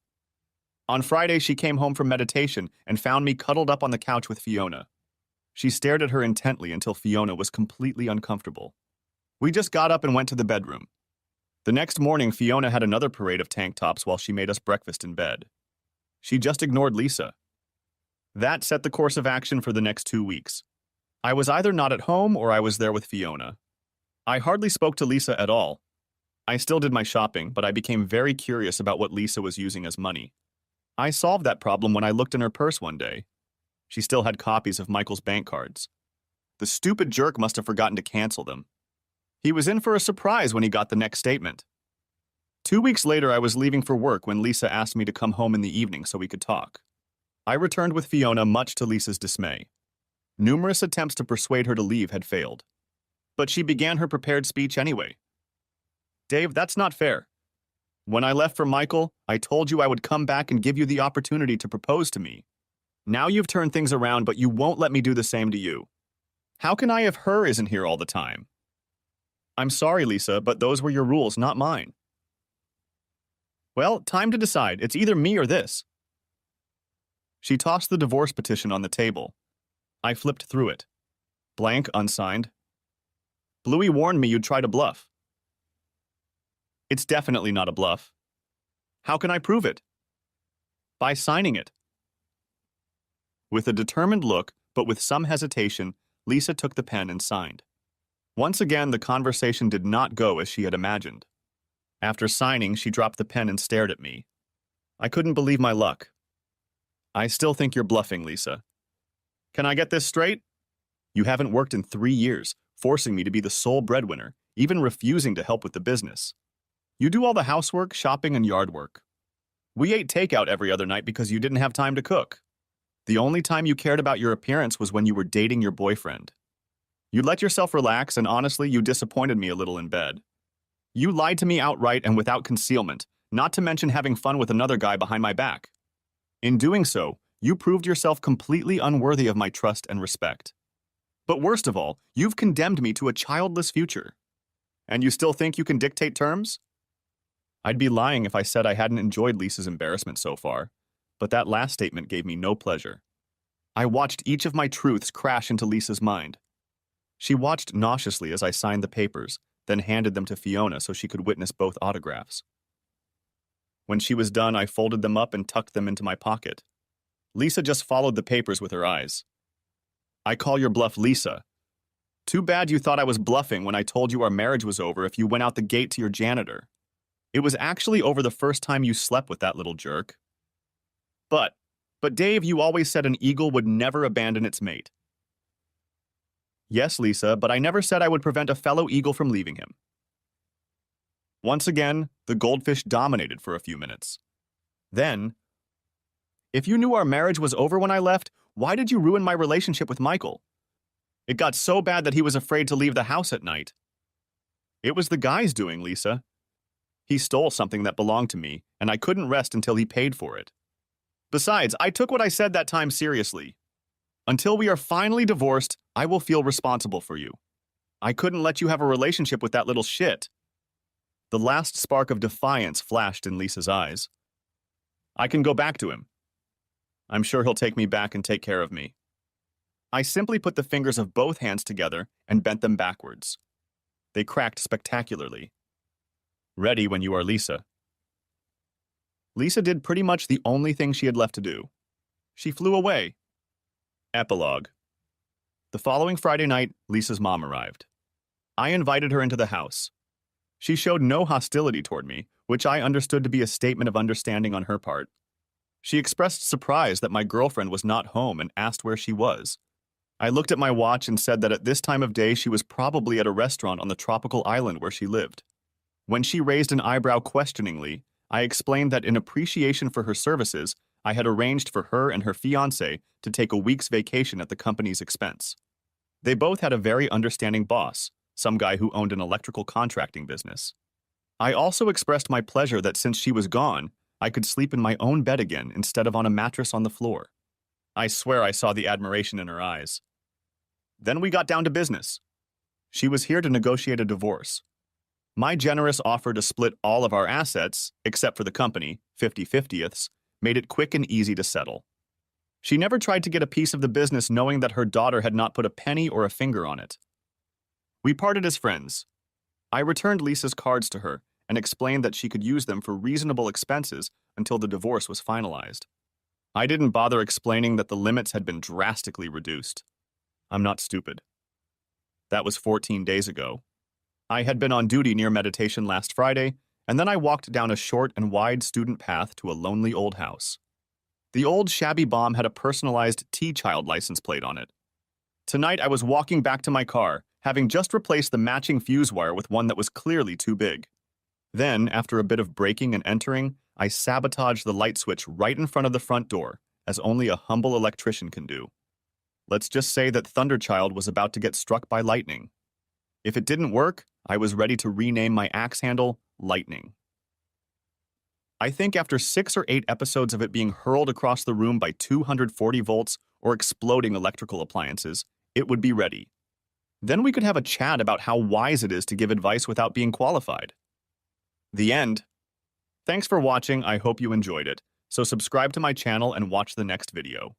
On Friday, she came home from meditation and found me cuddled up on the couch with Fiona. She stared at her intently until Fiona was completely uncomfortable. We just got up and went to the bedroom. The next morning, Fiona had another parade of tank tops while she made us breakfast in bed. She just ignored Lisa. That set the course of action for the next 2 weeks. I was either not at home or I was there with Fiona. I hardly spoke to Lisa at all. I still did my shopping, but I became very curious about what Lisa was using as money. I solved that problem when I looked in her purse one day. She still had copies of Michael's bank cards. The stupid jerk must have forgotten to cancel them. He was in for a surprise when he got the next statement. 2 weeks later, I was leaving for work when Lisa asked me to come home in the evening so we could talk. I returned with Fiona, much to Lisa's dismay. Numerous attempts to persuade her to leave had failed. But she began her prepared speech anyway. "Dave, that's not fair. When I left for Michael, I told you I would come back and give you the opportunity to propose to me. Now you've turned things around, but you won't let me do the same to you. How can I if her isn't here all the time?" "I'm sorry, Lisa, but those were your rules, not mine." "Well, time to decide. It's either me or this." She tossed the divorce petition on the table. I flipped through it. Blank, unsigned. "Bluey warned me you'd try to bluff." "It's definitely not a bluff." "How can I prove it?" "By signing it." With a determined look, but with some hesitation, Lisa took the pen and signed. Once again, the conversation did not go as she had imagined. After signing, she dropped the pen and stared at me. I couldn't believe my luck. "I still think you're bluffing, Lisa. Can I get this straight? You haven't worked in 3 years, forcing me to be the sole breadwinner, even refusing to help with the business. You do all the housework, shopping, and yard work. We ate takeout every other night because you didn't have time to cook. The only time you cared about your appearance was when you were dating your boyfriend. You let yourself relax, and honestly, you disappointed me a little in bed. You lied to me outright and without concealment, not to mention having fun with another guy behind my back. In doing so, you proved yourself completely unworthy of my trust and respect. But worst of all, you've condemned me to a childless future. And you still think you can dictate terms?" I'd be lying if I said I hadn't enjoyed Lisa's embarrassment so far, but that last statement gave me no pleasure. I watched each of my truths crash into Lisa's mind. She watched nauseously as I signed the papers, then handed them to Fiona so she could witness both autographs. When she was done, I folded them up and tucked them into my pocket. Lisa just followed the papers with her eyes. "I call your bluff, Lisa. Too bad you thought I was bluffing when I told you our marriage was over if you went out the gate to your janitor. It was actually over the first time you slept with that little jerk. But Dave, you always said an eagle would never abandon its mate." "Yes, Lisa, but I never said I would prevent a fellow eagle from leaving him." Once again, the goldfish dominated for a few minutes. Then, "If you knew our marriage was over when I left, why did you ruin my relationship with Michael? It got so bad that he was afraid to leave the house at night. It was the guy's doing, Lisa. He stole something that belonged to me, and I couldn't rest until he paid for it. Besides, I took what I said that time seriously. Until we are finally divorced, I will feel responsible for you. I couldn't let you have a relationship with that little shit. The last spark of defiance flashed in Lisa's eyes. I can go back to him. I'm sure he'll take me back and take care of me. I simply put the fingers of both hands together and bent them backwards. They cracked spectacularly. Ready when you are, Lisa. Lisa did pretty much the only thing she had left to do. She flew away. Epilogue. The following Friday night, Lisa's mom arrived. I invited her into the house. She showed no hostility toward me, which I understood to be a statement of understanding on her part. She expressed surprise that my girlfriend was not home and asked where she was. I looked at my watch and said that at this time of day she was probably at a restaurant on the tropical island where she lived. When she raised an eyebrow questioningly, I explained that in appreciation for her services, I had arranged for her and her fiancé to take a week's vacation at the company's expense. They both had a very understanding boss, some guy who owned an electrical contracting business. I also expressed my pleasure that since she was gone, I could sleep in my own bed again instead of on a mattress on the floor. I swear I saw the admiration in her eyes. Then we got down to business. She was here to negotiate a divorce. My generous offer to split all of our assets, except for the company, 50/50ths, made it quick and easy to settle. She never tried to get a piece of the business knowing that her daughter had not put a penny or a finger on it. We parted as friends. I returned Lisa's cards to her and explained that she could use them for reasonable expenses until the divorce was finalized. I didn't bother explaining that the limits had been drastically reduced. I'm not stupid. That was 14 days ago. I had been on duty near meditation last Friday, and then I walked down a short and wide student path to a lonely old house. The old shabby bomb had a personalized T-Child license plate on it. Tonight I was walking back to my car, having just replaced the matching fuse wire with one that was clearly too big. Then, after a bit of braking and entering, I sabotaged the light switch right in front of the front door, as only a humble electrician can do. Let's just say that Thunderchild was about to get struck by lightning. If it didn't work, I was ready to rename my axe handle Lightning. I think after 6 or 8 episodes of it being hurled across the room by 240 volts or exploding electrical appliances, it would be ready. Then we could have a chat about how wise it is to give advice without being qualified. The end. Thanks for watching. I hope you enjoyed it. So subscribe to my channel and watch the next video.